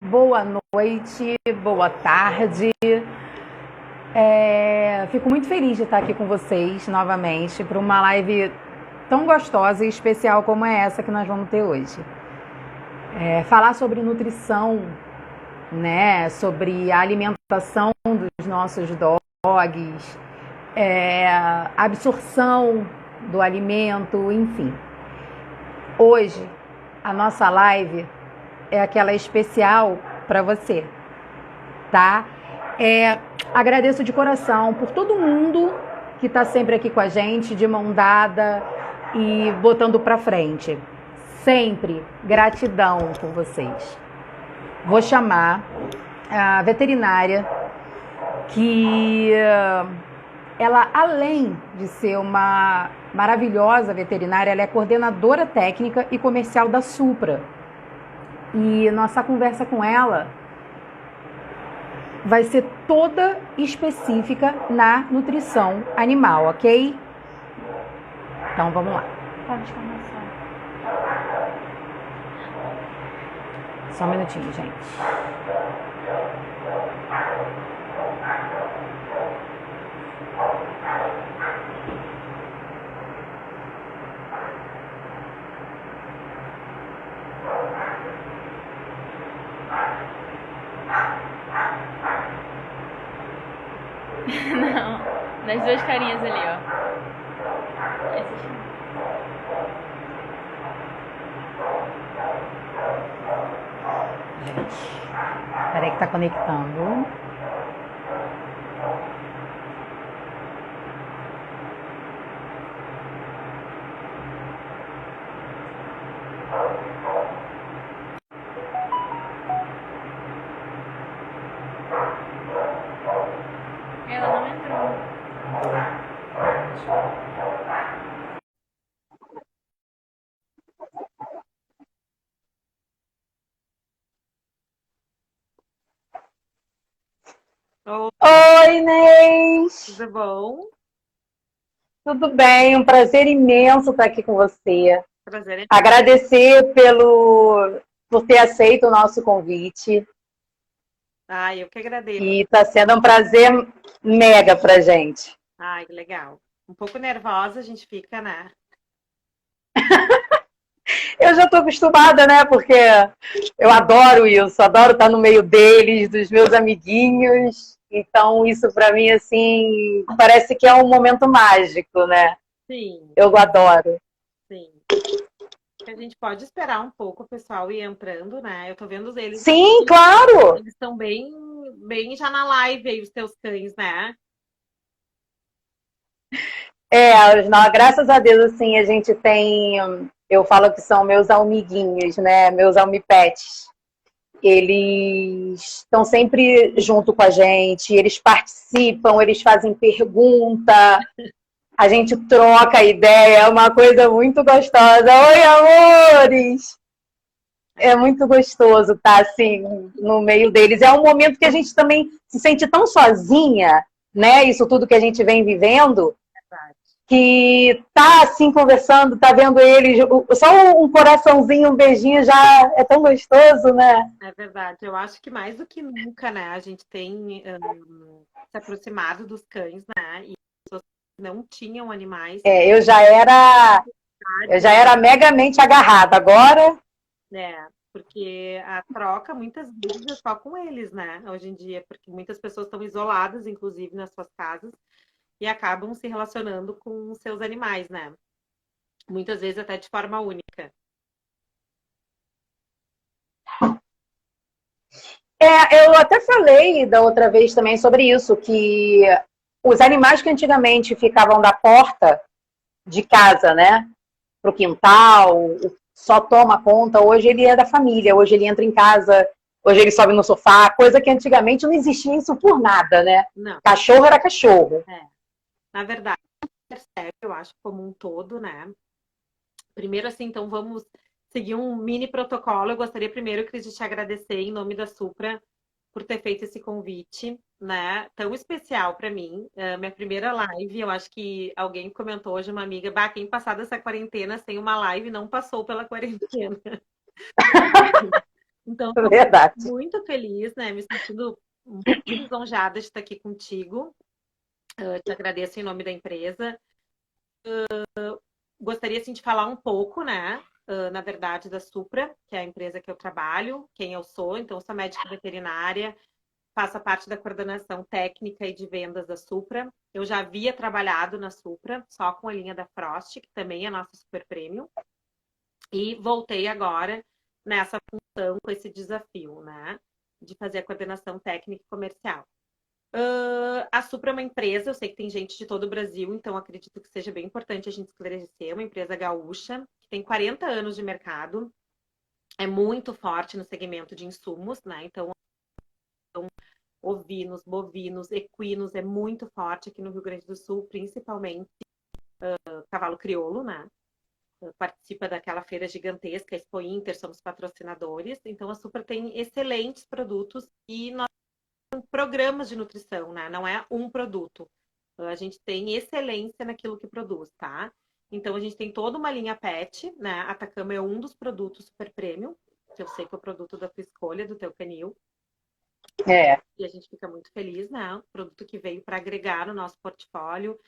boa noite, boa tarde. Fico muito feliz de estar aqui com vocês novamente para uma live tão gostosa e especial como é essa que nós vamos ter hoje. Falar sobre nutrição, né? Sobre a alimentação dos nossos dogs, absorção do alimento, enfim. Hoje, a nossa live é aquela especial para você, tá? Agradeço de coração por todo mundo que está sempre aqui com a gente, de mão dada e botando para frente. Sempre gratidão por vocês. Vou chamar a veterinária que ela, além de ser uma maravilhosa veterinária, ela é coordenadora técnica e comercial da Supra. E nossa conversa com ela vai ser toda específica na nutrição animal, ok? Então vamos lá. Pode começar. Só um minutinho, gente. Não, das duas carinhas ali, ó. Essas. Gente, peraí que tá conectando. Ela não entrou. Oi, Inês! Tudo bom? Tudo bem? Um prazer imenso estar aqui com você. Prazer é Agradecer por ter aceito o nosso convite. Ai, eu que agradeço. E está sendo um prazer mega pra gente. Ai, que legal. Um pouco nervosa a gente fica, né? Eu já estou acostumada, né? Porque eu adoro isso, adoro estar no meio deles, dos meus amiguinhos. Então, isso para mim, assim, parece que é um momento mágico, né? Sim, Eu adoro. sim. A gente pode esperar um pouco o pessoal ir entrando, né? Eu tô vendo eles. Sim, claro! Eles estão bem, bem já na live aí, os teus cães, né? Graças a Deus, assim, a gente tem... Eu falo que são meus amiguinhos, né? Meus almipets. Eles estão sempre junto com a gente, eles participam, eles fazem pergunta, a gente troca ideia, é uma coisa muito gostosa. Oi, amores! É muito gostoso estar assim no meio deles. É um momento que a gente também se sente tão sozinha, né? Isso tudo que a gente vem vivendo, que tá assim conversando, tá vendo eles, só um coraçãozinho, um beijinho já é tão gostoso, né? É verdade. Eu acho que mais do que nunca, né? A gente tem se aproximado dos cães, né? E as pessoas que não tinham animais. Eu já era megamente agarrada. Agora, É, porque a troca muitas vezes é só com eles, né? Hoje em dia, porque muitas pessoas estão isoladas, inclusive nas suas casas, e acabam se relacionando com seus animais, né? Muitas vezes até de forma única. eu até falei da outra vez também sobre isso, que os animais que antigamente ficavam da porta de casa, né, pro quintal, só toma conta, hoje ele é da família, hoje ele entra em casa, hoje ele sobe no sofá, coisa que antigamente não existia isso por nada, né? Não. Cachorro era cachorro. Na verdade, percebe, eu acho, como um todo, né? Primeiro, assim, então vamos seguir um mini protocolo. Eu gostaria primeiro, Cris, de te agradecer em nome da Supra por ter feito esse convite, né? Tão especial para mim. Minha primeira live, eu acho que alguém comentou hoje, uma amiga, bah, quem passar dessa quarentena sem uma live não passou pela quarentena. Então, estou Verdade. muito feliz, né? Me sentindo muito lisonjeada de estar aqui contigo. Te agradeço em nome da empresa. Gostaria, assim, de falar um pouco, né? Na verdade, da Supra, que é a empresa que eu trabalho, quem eu sou. Então, eu sou médica veterinária, faço parte da coordenação técnica e de vendas da Supra. Eu já havia trabalhado na Supra, só com a linha da Frost, que também é nossa Super Premium. E voltei agora nessa função, com esse desafio, né? De fazer a coordenação técnica e comercial. A Supra é uma empresa, eu sei que tem gente de todo o Brasil, então acredito que seja bem importante a gente esclarecer. Uma empresa gaúcha, que tem 40 anos de mercado, é muito forte no segmento de insumos, né? Então, ovinos, bovinos, equinos é muito forte aqui no Rio Grande do Sul, principalmente cavalo crioulo, né? Participa daquela feira gigantesca, Expo Inter, somos patrocinadores. Então, a Supra tem excelentes produtos e nós temos programas de nutrição, né? Não é um produto. A gente tem excelência naquilo que produz, tá? Então, a gente tem toda uma linha pet, né? A Atacama é um dos produtos super premium, que eu sei que é o produto da tua escolha, do teu canil. É. E a gente fica muito feliz, né? Produto que veio para agregar no nosso portfólio,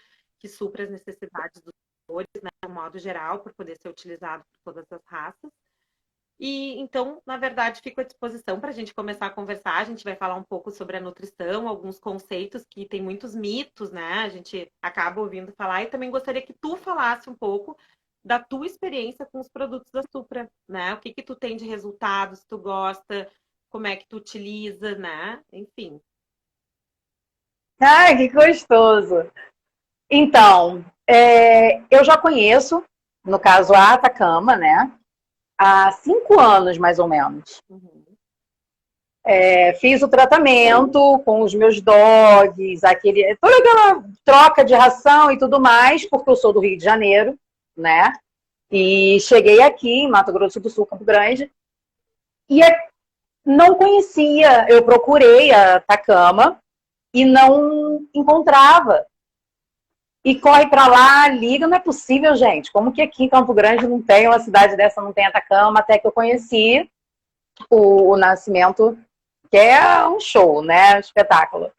que supra as necessidades dos tutores, né? De um modo geral, por poder ser utilizado por todas as raças. E então, na verdade, fico à disposição para a gente começar a conversar. A gente vai falar um pouco sobre a nutrição, alguns conceitos que tem muitos mitos, né? A gente acaba ouvindo falar. E também gostaria que tu falasse um pouco da tua experiência com os produtos da Supra, né? O que que tu tem de resultados, tu gosta, como é que tu utiliza, né? Enfim. Ai, que gostoso! Então, eu já conheço, no caso, a Atacama, né? Há 5 anos, mais ou menos. Uhum. Fiz o tratamento com os meus dogs, toda aquela troca de ração e tudo mais, porque eu sou do Rio de Janeiro, né? E cheguei aqui em Mato Grosso do Sul, Campo Grande, e não conhecia. Eu procurei a Atacama e não encontrava. E corre para lá, liga, não é possível, gente. Como que aqui em Campo Grande não tem uma cidade dessa, não tem Atacama, até que eu conheci o Nascimento, que é um show, né? Um espetáculo.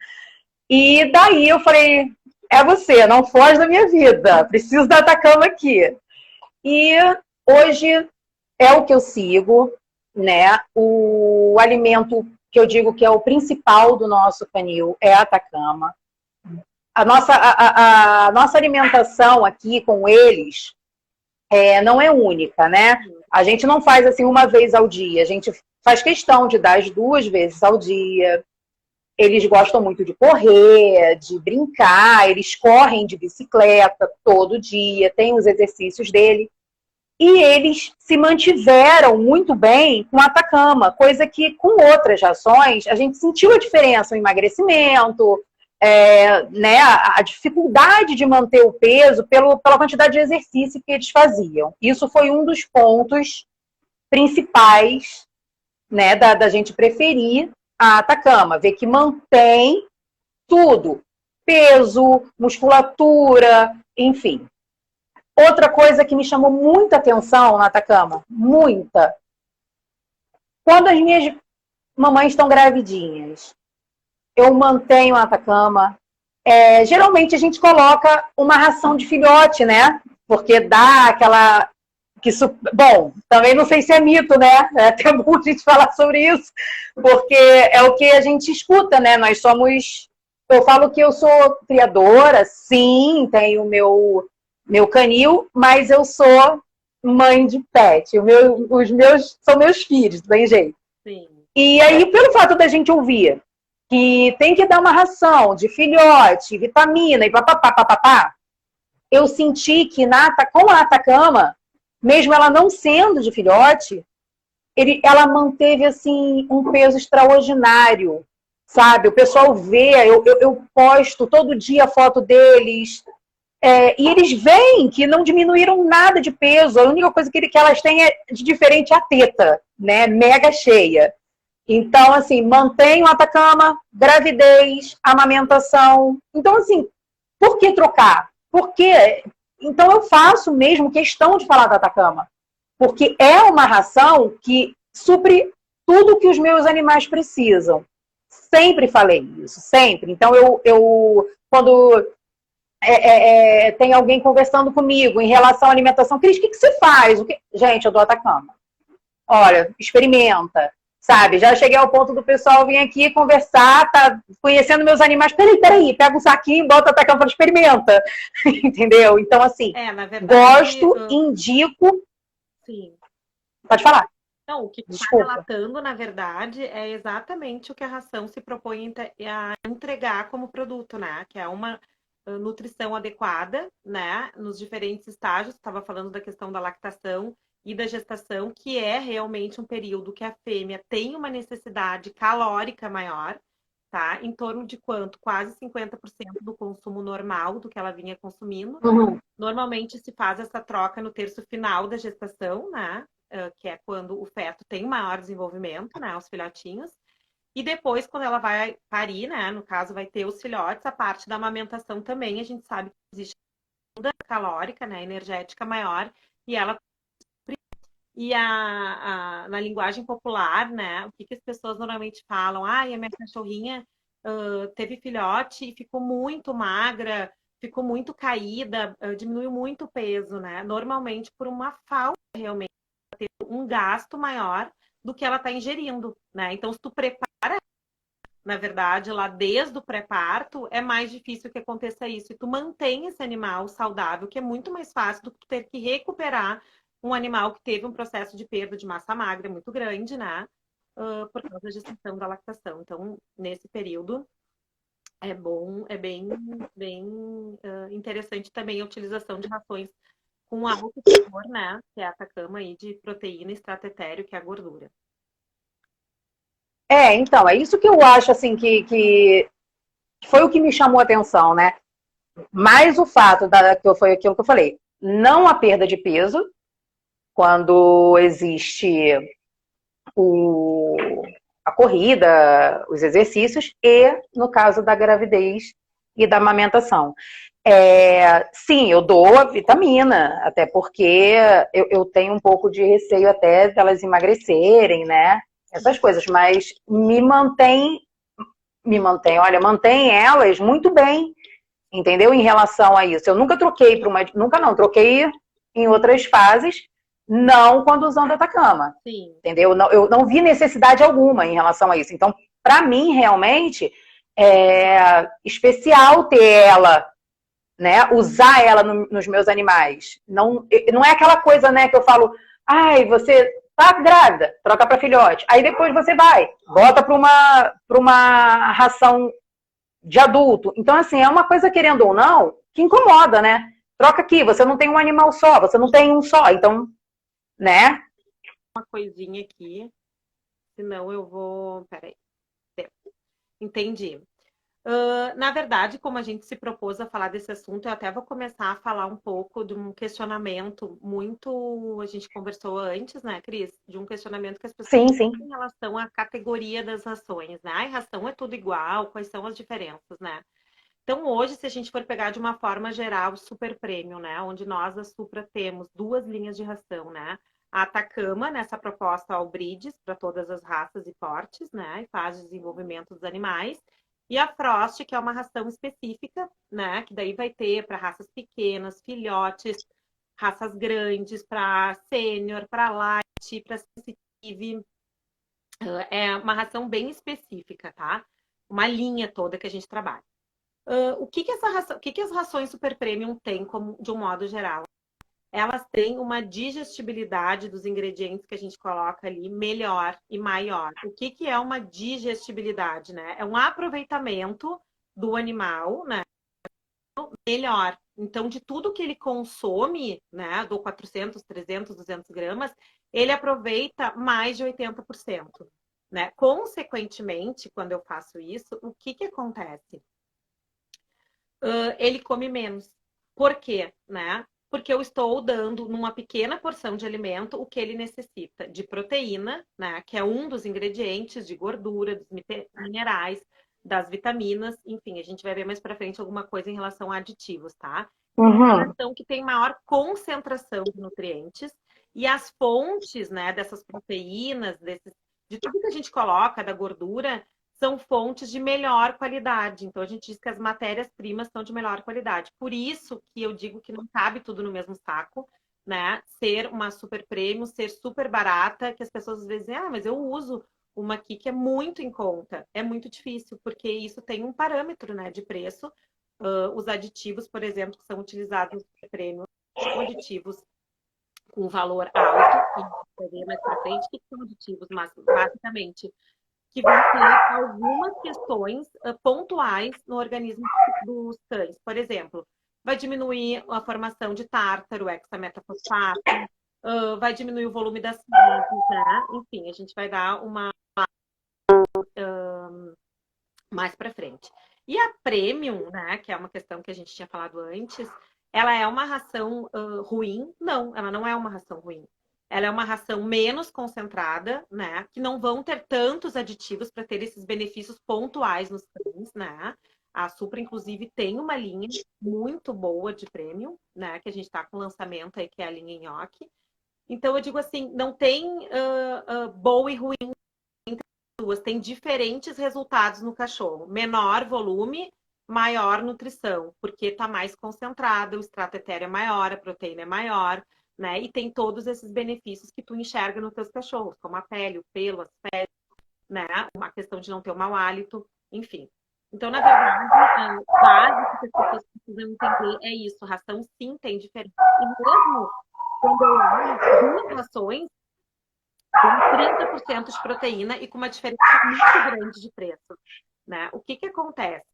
E daí eu falei, é você, não foge da minha vida, preciso da Atacama aqui. E hoje é o que eu sigo, né? O alimento que eu digo que é o principal do nosso canil é a Atacama. A nossa alimentação aqui com eles não é única, né? A gente não faz assim uma vez ao dia, a gente faz questão de dar as 2 vezes ao dia. Eles gostam muito de correr, de brincar, eles correm de bicicleta todo dia, tem os exercícios dele. E eles se mantiveram muito bem com a Atacama, coisa que com outras rações a gente sentiu a diferença, o emagrecimento, né, a dificuldade de manter o peso pela quantidade de exercício que eles faziam. Isso foi um dos pontos principais, né, da gente preferir a Atacama, ver que mantém tudo, peso, musculatura, enfim. Outra coisa que me chamou muita atenção na Atacama, muita, quando as minhas mamães estão gravidinhas, eu mantenho a Atacama. Geralmente a gente coloca uma ração de filhote, né? Porque dá aquela... Bom, também não sei se é mito, né? Tem bom gente falar sobre isso, porque é o que a gente escuta, né? Nós somos... Eu falo que eu sou criadora, sim, tenho meu canil, mas eu sou mãe de pet. Os meus são meus filhos, tem jeito. Sim. E aí, pelo fato da gente ouvir que tem que dar uma ração de filhote, vitamina e papapá, eu senti que com a Atacama, mesmo ela não sendo de filhote, ela manteve assim um peso extraordinário, sabe? O pessoal vê, eu posto todo dia a foto deles, e eles veem que não diminuíram nada de peso. A única coisa que elas têm de diferente é a teta, né? Mega cheia. Então, assim, mantenho a Atacama, gravidez, amamentação. Então, assim, por que trocar? Então, eu faço mesmo questão de falar da Atacama. Porque é uma ração que supre tudo que os meus animais precisam. Sempre falei isso, sempre. Então, quando tem alguém conversando comigo em relação à alimentação, Cris, o que você faz? Gente, eu dou Atacama. Olha, experimenta, sabe? Já cheguei ao ponto do pessoal vir aqui conversar, tá conhecendo meus animais. Peraí, pega um saquinho, bota Atacama para experimenta. Entendeu? Então, assim, na verdade, indico. Sim. Pode falar. Não, o que tu está relatando, na verdade, é exatamente o que a ração se propõe a entregar como produto, né? Que é uma nutrição adequada, né? Nos diferentes estágios. Estava falando da questão da lactação e da gestação, que é realmente um período que a fêmea tem uma necessidade calórica maior, tá? Em torno de quanto? Quase 50% do consumo normal do que ela vinha consumindo. Uhum. Normalmente se faz essa troca no terço final da gestação, né? Que é quando o feto tem um maior desenvolvimento, né? Os filhotinhos. E depois, quando ela vai parir, né? No caso, vai ter os filhotes, a parte da amamentação também, a gente sabe que existe uma calórica, né? Energética maior, e ela. E na linguagem popular, né? O que as pessoas normalmente falam? Ah, a minha cachorrinha teve filhote e ficou muito magra, ficou muito caída, diminuiu muito o peso, né? Normalmente por uma falta realmente ter um gasto maior do que ela está ingerindo, né? Então, se tu prepara, na verdade, lá desde o pré-parto, é mais difícil que aconteça isso. E tu mantém esse animal saudável, que é muito mais fácil do que tu ter que recuperar um animal que teve um processo de perda de massa magra muito grande, né? Por causa da gestação da lactação. Então, nesse período, é bom, é bem interessante também a utilização de rações com alto teor, né? Que é a Atacama aí de proteína, extrato etéreo, que é a gordura. Então, é isso que eu acho, assim, que foi o que me chamou a atenção, né? Mais o fato que foi aquilo que eu falei, não a perda de peso, quando existe a corrida, os exercícios, e no caso da gravidez e da amamentação. Sim, eu dou a vitamina, até porque eu tenho um pouco de receio até delas emagrecerem, né? Essas coisas, mas mantém elas muito bem, entendeu? Em relação a isso. Eu nunca troquei troquei em outras fases, não quando usando Atacama. Sim. Entendeu? Eu não vi necessidade alguma em relação a isso. Então, para mim, realmente, é especial ter ela, né? Usar ela nos meus animais. Não é aquela coisa, né, que eu falo, ai, você tá grávida, troca para filhote. Aí depois você bota para uma ração de adulto. Então, assim, é uma coisa, querendo ou não, que incomoda, né? Troca aqui, você não tem um animal só, você não tem um só, então, né? Uma coisinha aqui, senão eu vou... Peraí. Entendi. Na verdade, como a gente se propôs a falar desse assunto, eu até vou começar a falar um pouco de um questionamento muito... A gente conversou antes, né, Cris? De um questionamento que as pessoas têm em relação à categoria das rações, né? Ração é tudo igual, quais são as diferenças, né? Então, hoje, se a gente for pegar de uma forma geral, Super Premium, né? Onde nós, da Supra, temos duas linhas de ração, né? A Atacama, nessa proposta ao brides, para todas as raças e portes, né? E fase de desenvolvimento dos animais. E a Frost, que é uma ração específica, né? Que daí vai ter para raças pequenas, filhotes, raças grandes, para sênior, para light, para sensitive. É uma ração bem específica, tá? Uma linha toda que a gente trabalha. O que as rações Super Premium têm de um modo geral? Elas têm uma digestibilidade dos ingredientes que a gente coloca ali melhor e maior. O que é uma digestibilidade, né? É um aproveitamento do animal, né? Melhor. Então, de tudo que ele consome, né? Do 400, 300, 200 gramas, ele aproveita mais de 80%. Né? Consequentemente, quando eu faço isso, o que acontece? Ele come menos. Por quê? Né? Porque eu estou dando numa pequena porção de alimento o que ele necessita de proteína, né? Que é um dos ingredientes, de gordura, dos minerais, das vitaminas, enfim, a gente vai ver mais para frente alguma coisa em relação a aditivos, tá? Uhum. Então, que tem maior concentração de nutrientes e as fontes, né, dessas proteínas, desses de tudo que a gente coloca, da gordura, são fontes de melhor qualidade. Então, a gente diz que as matérias-primas são de melhor qualidade. Por isso que eu digo que não cabe tudo no mesmo saco, né? Ser uma super premium, ser super barata, que as pessoas às vezes dizem, mas eu uso uma aqui que é muito em conta. É muito difícil, porque isso tem um parâmetro, né, de preço. Os aditivos, por exemplo, que são utilizados no super premium, são aditivos com valor alto, que a gente vai ver mais para frente, que são aditivos, mas basicamente que vão ter algumas questões pontuais no organismo dos cães. Por exemplo, vai diminuir a formação de tártaro, hexametafosfato, vai diminuir o volume das fezes, né? Enfim, a gente vai dar uma mais para frente. E a premium, né, que é uma questão que a gente tinha falado antes, ela é uma ração ruim? Não, ela não é uma ração ruim. Ela é uma ração menos concentrada, né? Que não vão ter tantos aditivos para ter esses benefícios pontuais nos cães, né? A Supra, inclusive, tem uma linha muito boa de premium, né? Que a gente está com lançamento aí, que é a linha Nhoque. Então, eu digo assim, não tem boa e ruim entre as duas. Tem diferentes resultados no cachorro. Menor volume, maior nutrição, porque está mais concentrado, o extrato etéreo é maior, a proteína é maior, né? E tem todos esses benefícios que tu enxerga nos teus cachorros, como a pele, o pelo, as fezes, né? A questão de não ter o mau hálito, enfim. Então, na verdade, o básico que as pessoas precisam entender é isso. Ração, sim, tem diferença. E mesmo quando eu olho duas rações, tem 30% de proteína e com uma diferença muito grande de preço, né? O que acontece?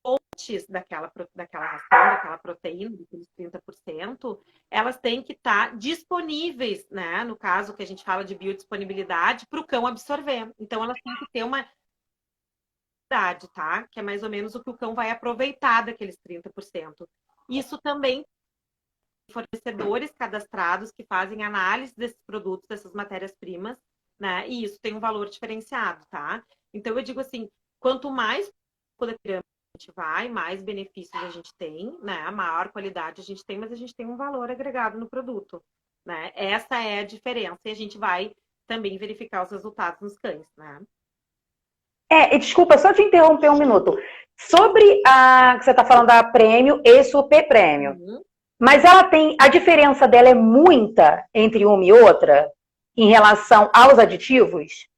Fontes daquela ração, daquela proteína, daqueles 30%, elas têm que estar disponíveis, né? No caso que a gente fala de biodisponibilidade, para o cão absorver. Então, elas têm que ter uma idade, tá? Que é mais ou menos o que o cão vai aproveitar daqueles 30%. Isso também fornecedores cadastrados que fazem análise desses produtos, dessas matérias-primas, né? E isso tem um valor diferenciado, tá? Então, eu digo assim, quanto mais poder pirâmide a gente vai, mais benefícios a gente tem, né? Maior qualidade a gente tem, mas a gente tem um valor agregado no produto, né? Essa é a diferença e a gente vai também verificar os resultados nos cães, né? E desculpa, só te interromper um minuto. Sobre a que você está falando da prêmio e super prêmio. Mas ela tem. A diferença dela é muita entre uma e outra em relação aos aditivos?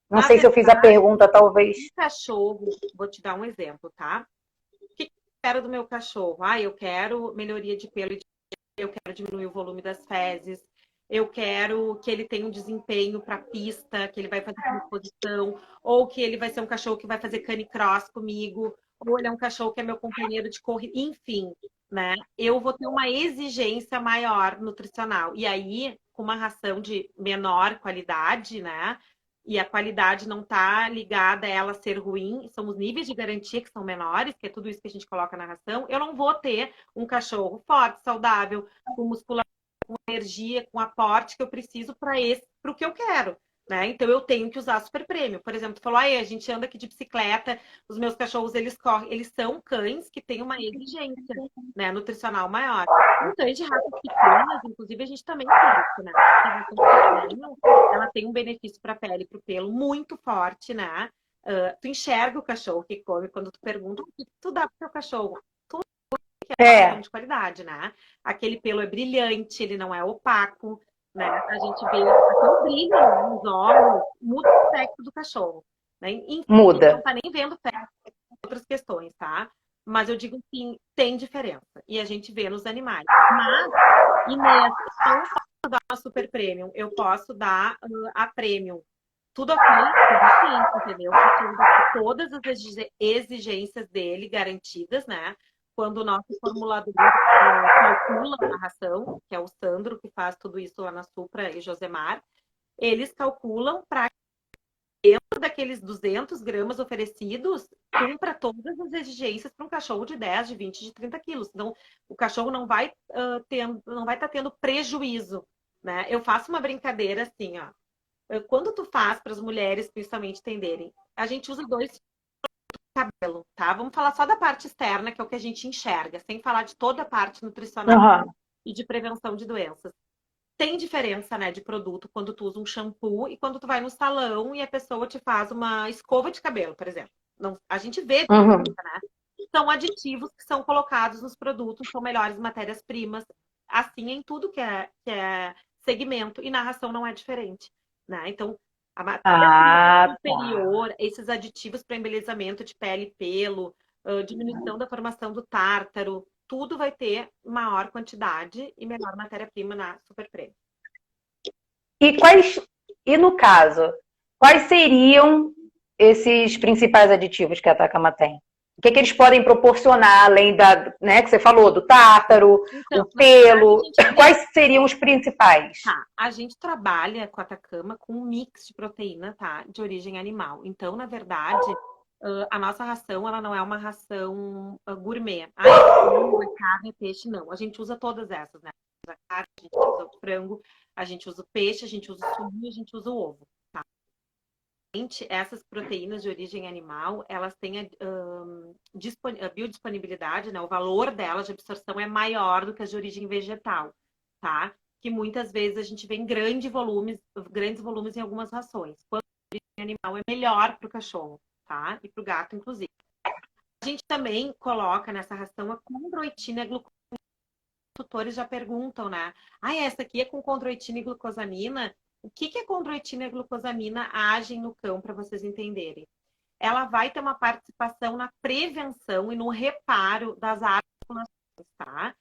Não sei se eu fiz a pergunta, talvez. Cachorro, vou te dar um exemplo, tá? O que eu quero do meu cachorro? Eu quero melhoria de pelo, eu quero diminuir o volume das fezes, eu quero que ele tenha um desempenho para pista, que ele vai fazer exposição, ou que ele vai ser um cachorro que vai fazer canicross comigo, ou ele é um cachorro que é meu companheiro de corrida, enfim, né? Eu vou ter uma exigência maior nutricional. E aí, com uma ração de menor qualidade, né? E a qualidade não está ligada a ela ser ruim, são os níveis de garantia que são menores, que é tudo isso que a gente coloca na ração, eu não vou ter um cachorro forte, saudável, com musculatura, com energia, com aporte que eu preciso para o que eu quero. Né? Então eu tenho que usar super prêmio. Por exemplo, tu falou, a gente anda aqui de bicicleta, os meus cachorros eles correm, eles são cães que têm uma exigência, né, nutricional maior. Em cães de raças pequenas, inclusive, a gente também tem isso, né? A ração pequena, ela tem um benefício para a pele e para o pelo muito forte, né? Tu enxerga o cachorro que come quando tu pergunta o que tu dá pro teu cachorro. Tudo que é de qualidade, né? Aquele pelo é brilhante, ele não é opaco. Né? A gente vê até o brilho nos olhos, muda o aspecto do cachorro. Né? Enfim, muda. A gente não está nem vendo outras questões, tá? Mas eu digo que tem diferença. E a gente vê nos animais. Mas, Inês, eu não posso dar uma super premium, eu posso dar a premium. Tudo ok? Tudo sim, entendeu? Todas as exigências dele garantidas, né? Quando o nosso formulador calcula a ração, que é o Sandro, que faz tudo isso lá na Supra e Josemar, eles calculam para dentro daqueles 200 gramas oferecidos, cumpra todas as exigências para um cachorro de 10, de 20, de 30 quilos. Então, o cachorro não vai estar tendo prejuízo. Né? Eu faço uma brincadeira assim, ó. Quando tu faz para as mulheres, principalmente, entenderem, a gente usa 2 cabelo, tá? Vamos falar só da parte externa, que é o que a gente enxerga, sem falar de toda a parte nutricional e de prevenção de doenças. tem diferença, né, de produto quando tu usa um shampoo e quando tu vai no salão e a pessoa te faz uma escova de cabelo, por exemplo. Não, a gente vê Uhum. diferença, né? São aditivos que são colocados nos produtos, são melhores matérias-primas, assim em tudo que é segmento, e narração não é diferente, né? Então, a matéria-prima Ah, tá. superior, esses aditivos para embelezamento de pele e pelo, diminuição da formação do tártaro, tudo vai ter maior quantidade e menor matéria-prima na Super Premium. E no caso, quais seriam esses principais aditivos que a Atacama tem? O que eles podem proporcionar, além da, né, que você falou, do tártaro, Então, o pelo? a Quais seriam os principais? tá, a gente trabalha com a Atacama com um mix de proteína, tá, de origem animal. Então, na verdade, a nossa ração, ela não é uma ração gourmet. Ah, é carne, é peixe, não. A gente usa todas essas, né? A gente usa carne, a gente usa o frango, a gente usa o peixe, a gente usa o sulinho, a gente usa o ovo. Essas proteínas de origem animal, elas têm a biodisponibilidade, né? O valor delas de absorção é maior do que as de origem vegetal, tá? Que muitas vezes a gente vê em grandes volumes em algumas rações. Quando a origem animal é melhor para o cachorro, tá? E para o gato, inclusive. A gente também coloca nessa ração a condroitina e glucosamina. Os tutores já perguntam, né? Ah, essa aqui é com condroitina e glucosamina? O que a condroitina e a glucosamina agem no cão, para vocês entenderem? Ela vai ter uma participação na prevenção e no reparo das articulações, tá?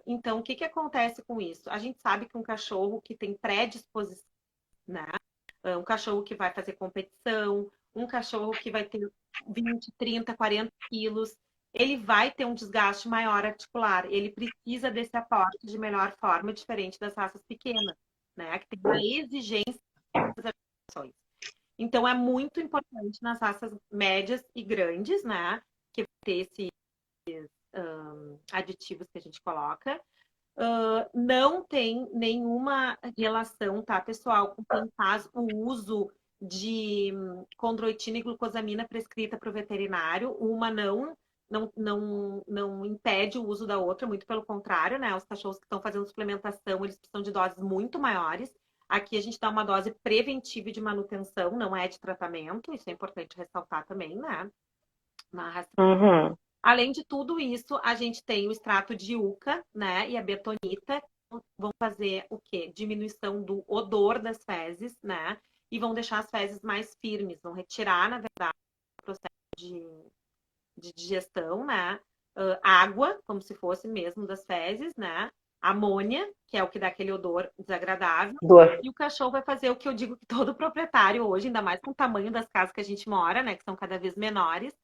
Então, o que acontece com isso? A gente sabe que um cachorro que tem predisposição, né? Um cachorro que vai fazer competição, um cachorro que vai ter 20, 30, 40 quilos, ele vai ter um desgaste maior articular. Ele precisa desse aporte de melhor forma, diferente das raças pequenas, né? Que tem uma exigência das articulações. Então, é muito importante nas raças médias e grandes, né? Que vai ter esses aditivos que a gente coloca. Não tem nenhuma relação, tá, pessoal, com quem faz o uso de condroitina e glucosamina prescrita para o veterinário. Uma não impede o uso da outra, muito pelo contrário, né? Os cachorros que estão fazendo suplementação, eles precisam de doses muito maiores. Aqui a gente dá uma dose preventiva de manutenção, não é de tratamento, isso é importante ressaltar também, né? Na raça. Uhum. Além de tudo isso, a gente tem o extrato de yucca, né, e a betonita, que vão fazer o quê? Diminuição do odor das fezes, né, e vão deixar as fezes mais firmes, vão retirar, na verdade, o processo de digestão, né, água, como se fosse mesmo das fezes, né, amônia, que é o que dá aquele odor desagradável, e o cachorro vai fazer o que eu digo que todo proprietário hoje, ainda mais com o tamanho das casas que a gente mora, né, que são cada vez menores,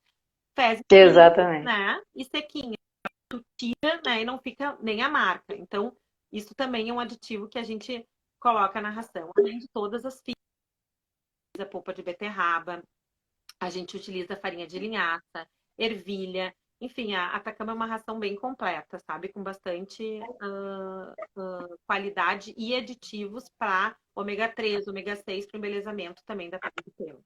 fezes, Exatamente. né? E sequinha. Tu tira, né? E não fica nem a marca. Então, isso também é um aditivo que a gente coloca na ração. Além de todas as fibras, a polpa de beterraba, a gente utiliza farinha de linhaça, ervilha. Enfim, a Atacama é uma ração bem completa, sabe? Com bastante qualidade e aditivos para ômega 3, ômega 6, para o embelezamento também da pele do pelo.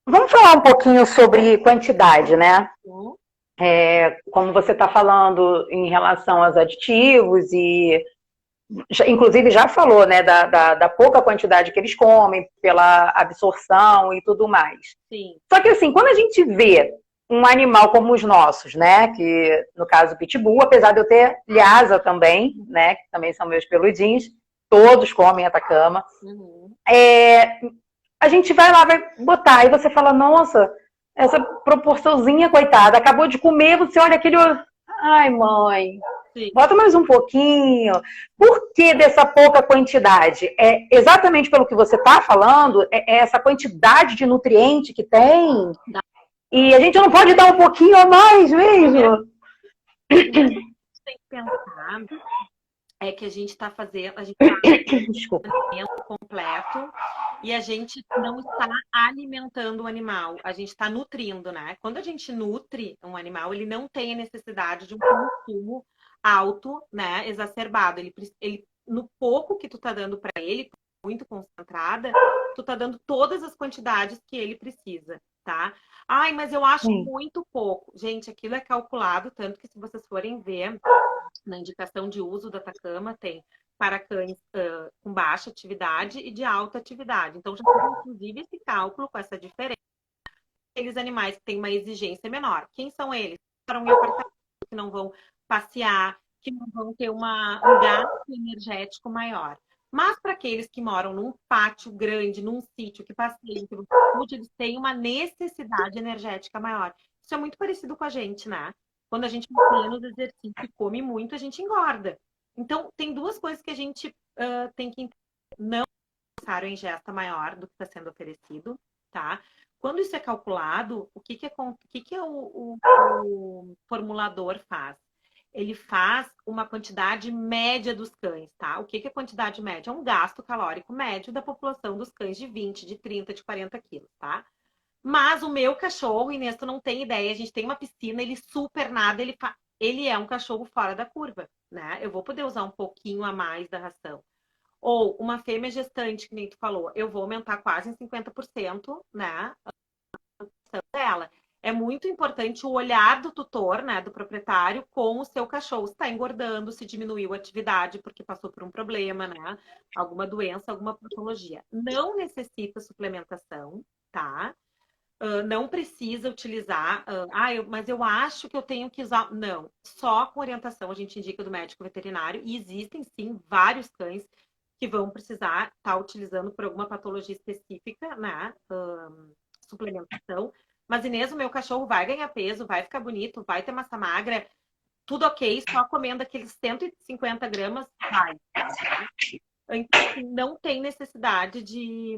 Vamos falar um pouquinho sobre quantidade, né? Como você está falando em relação aos aditivos e, inclusive, já falou, né, da pouca quantidade que eles comem, pela absorção e tudo mais. Sim. Só que, assim, quando a gente vê um animal como os nossos, né, que no caso o Pitbull, apesar de eu ter Lhasa também, né, que também são meus peludinhos, todos comem Atacama. Uhum. A gente vai lá, vai botar, e você fala, nossa, essa proporçãozinha, coitada, acabou de comer, você olha aquele... Ai, mãe, sim, bota mais um pouquinho. Por que dessa pouca quantidade? É exatamente pelo que você está falando, é essa quantidade de nutriente que tem, e a gente não pode dar um pouquinho a mais mesmo? O que a gente tem que pensar é que a gente está fazendo, a gente está alimento completo e a gente não está alimentando o animal, a gente está nutrindo, né? Quando a gente nutre um animal, ele não tem a necessidade de um consumo alto, né, exacerbado. Ele no pouco que tu tá dando para ele, muito concentrada, tu tá dando todas as quantidades que ele precisa, tá? Ai, mas eu acho Sim. muito pouco. Gente, aquilo é calculado, tanto que se vocês forem ver na indicação de uso da Atacama, tem para cães com baixa atividade e de alta atividade. Então, já tem, inclusive, esse cálculo com essa diferença. Aqueles animais que têm uma exigência menor. Quem são eles? Para um apartamento, que não vão passear, que não vão ter um gasto energético maior. Mas para aqueles que moram num pátio grande, num sítio, que passeiam, que eles têm uma necessidade energética maior. Isso é muito parecido com a gente, né? Quando a gente faz menos exercício e come muito, a gente engorda. Então, tem duas coisas que a gente tem que entender. Não é necessário a ingesta maior do que está sendo oferecido, tá? Quando isso é calculado, o que o formulador faz? Ele faz uma quantidade média dos cães, tá? O que é quantidade média? É um gasto calórico médio da população dos cães de 20, de 30, de 40 quilos, tá? Mas o meu cachorro, Inês, tu não tem ideia, a gente tem uma piscina, ele super nada, ele é um cachorro fora da curva, né? Eu vou poder usar um pouquinho a mais da ração. Ou uma fêmea gestante, que nem tu falou, eu vou aumentar quase em 50%, né? Dela. É muito importante o olhar do tutor, né, do proprietário, com o seu cachorro. Se está engordando, se diminuiu a atividade porque passou por um problema, né? Alguma doença, alguma patologia. Não necessita suplementação, tá? Não precisa utilizar. Mas eu acho que eu tenho que usar. Não, só com orientação a gente indica do médico veterinário. E existem sim vários cães que vão precisar estar utilizando por alguma patologia específica, né? Suplementação. Mas, Inês, o meu cachorro vai ganhar peso, vai ficar bonito, vai ter massa magra, tudo ok, só comendo aqueles 150 gramas, vai. Então, assim, não tem necessidade de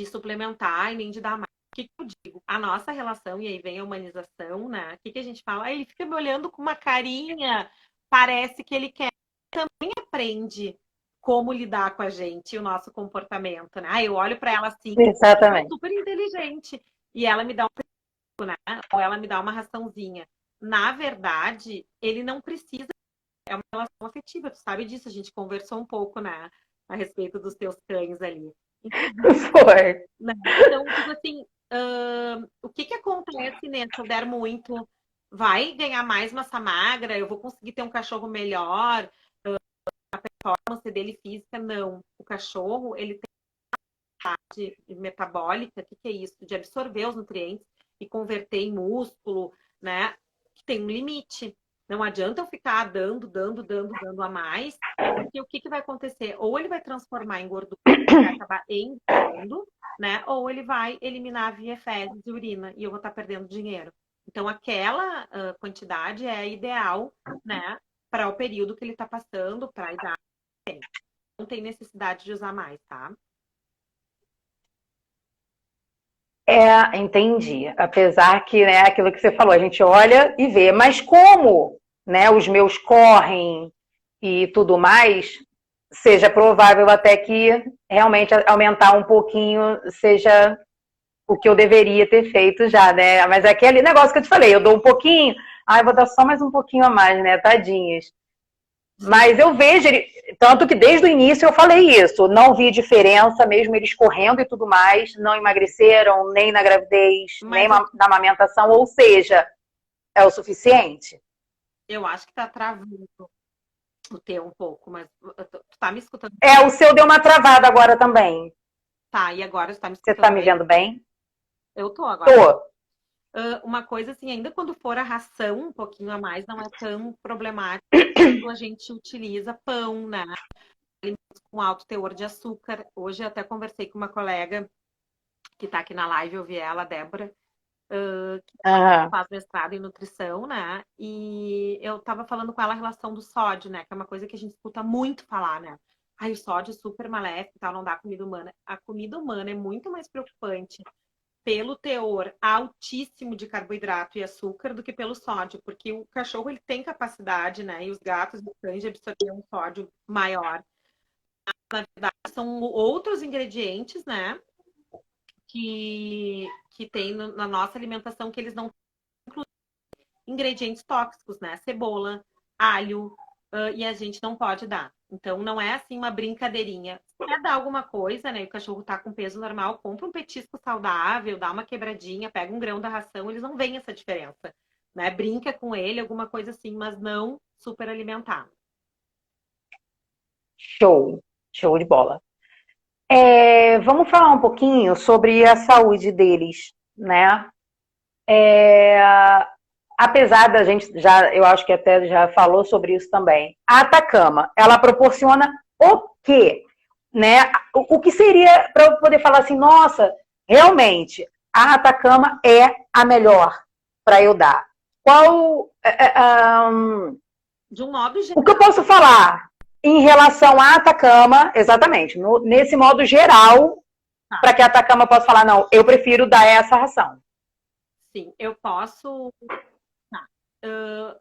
suplementar e nem de dar mais. O que eu digo? A nossa relação, e aí vem a humanização, né? O que a gente fala? Ele fica me olhando com uma carinha, parece que ele quer. Também aprende como lidar com a gente e o nosso comportamento, né? Eu olho para ela assim, eu sou Exatamente. super inteligente, e ela me dá né? Ou ela me dá uma raçãozinha. Na verdade, ele não precisa, é uma relação afetiva, tu sabe disso, a gente conversou um pouco, né, a respeito dos teus cães ali. Foi. Né? Então, tipo assim, o que acontece, né, se eu der muito? Vai ganhar mais massa magra? Eu vou conseguir ter um cachorro melhor? A performance dele física? Não. O cachorro, ele tem parte metabólica, o que é isso? De absorver os nutrientes e converter em músculo, né? Que tem um limite. Não adianta eu ficar dando a mais, porque o que vai acontecer? Ou ele vai transformar em gordura, vai acabar engordando, né? Ou ele vai eliminar via fezes e urina, e eu vou estar perdendo dinheiro. Então, aquela quantidade é ideal, né? Para o período que ele está passando, para a idade. Não tem necessidade de usar mais, tá? Entendi. Apesar que, né, aquilo que você falou, a gente olha e vê, mas como, né, os meus correm e tudo mais, seja provável até que realmente aumentar um pouquinho seja o que eu deveria ter feito já, né? Mas é aquele negócio que eu te falei, eu dou um pouquinho, vou dar só mais um pouquinho a mais, né? Tadinhos. Mas eu vejo, tanto que desde o início eu falei isso, não vi diferença, mesmo eles correndo e tudo mais, não emagreceram nem na gravidez, nem Mas na amamentação, ou seja, é o suficiente? eu acho que tá travando o teu um pouco, mas tu tá me escutando? O seu deu uma travada agora também. Tá, e agora tu tá me Você tá escutando me bem? vendo bem? Eu tô agora. Tô. Uma coisa assim, ainda quando for a ração um pouquinho a mais, não é tão problemático quando a gente utiliza pão, né? Alimentos com alto teor de açúcar. Hoje eu até conversei com uma colega que tá aqui na live, eu vi ela, a Débora, que Aham. faz mestrado em nutrição, né? E eu tava falando com ela a relação do sódio, né? Que é uma coisa que a gente escuta muito falar, né? Ai, o sódio é super maléfico e tal, não dá comida humana. A comida humana é muito mais preocupante pelo teor altíssimo de carboidrato e açúcar do que pelo sódio, porque o cachorro ele tem capacidade, né? E os gatos e os cães de absorver um sódio maior. Na verdade, são outros ingredientes, né? Que tem na nossa alimentação que eles não incluem ingredientes tóxicos, né? Cebola, alho, e a gente não pode dar. Então, não é assim uma brincadeirinha. Se quer dar alguma coisa, né? E o cachorro tá com peso normal, compra um petisco saudável, dá uma quebradinha, pega um grão da ração, eles não veem essa diferença, né? Brinca com ele, alguma coisa assim, mas não super alimentar. Show, show de bola. Vamos falar um pouquinho sobre a saúde deles, né? Apesar da gente já, eu acho que até já falou sobre isso também. A Atacama, ela proporciona o quê? Né? O que seria para eu poder falar assim, nossa, realmente, a Atacama é a melhor para eu dar? Qual De um modo o que eu geral, posso falar em relação à Atacama, exatamente, nesse modo geral, tá. para que a Atacama possa falar, não, eu prefiro dar essa ração. Sim, eu posso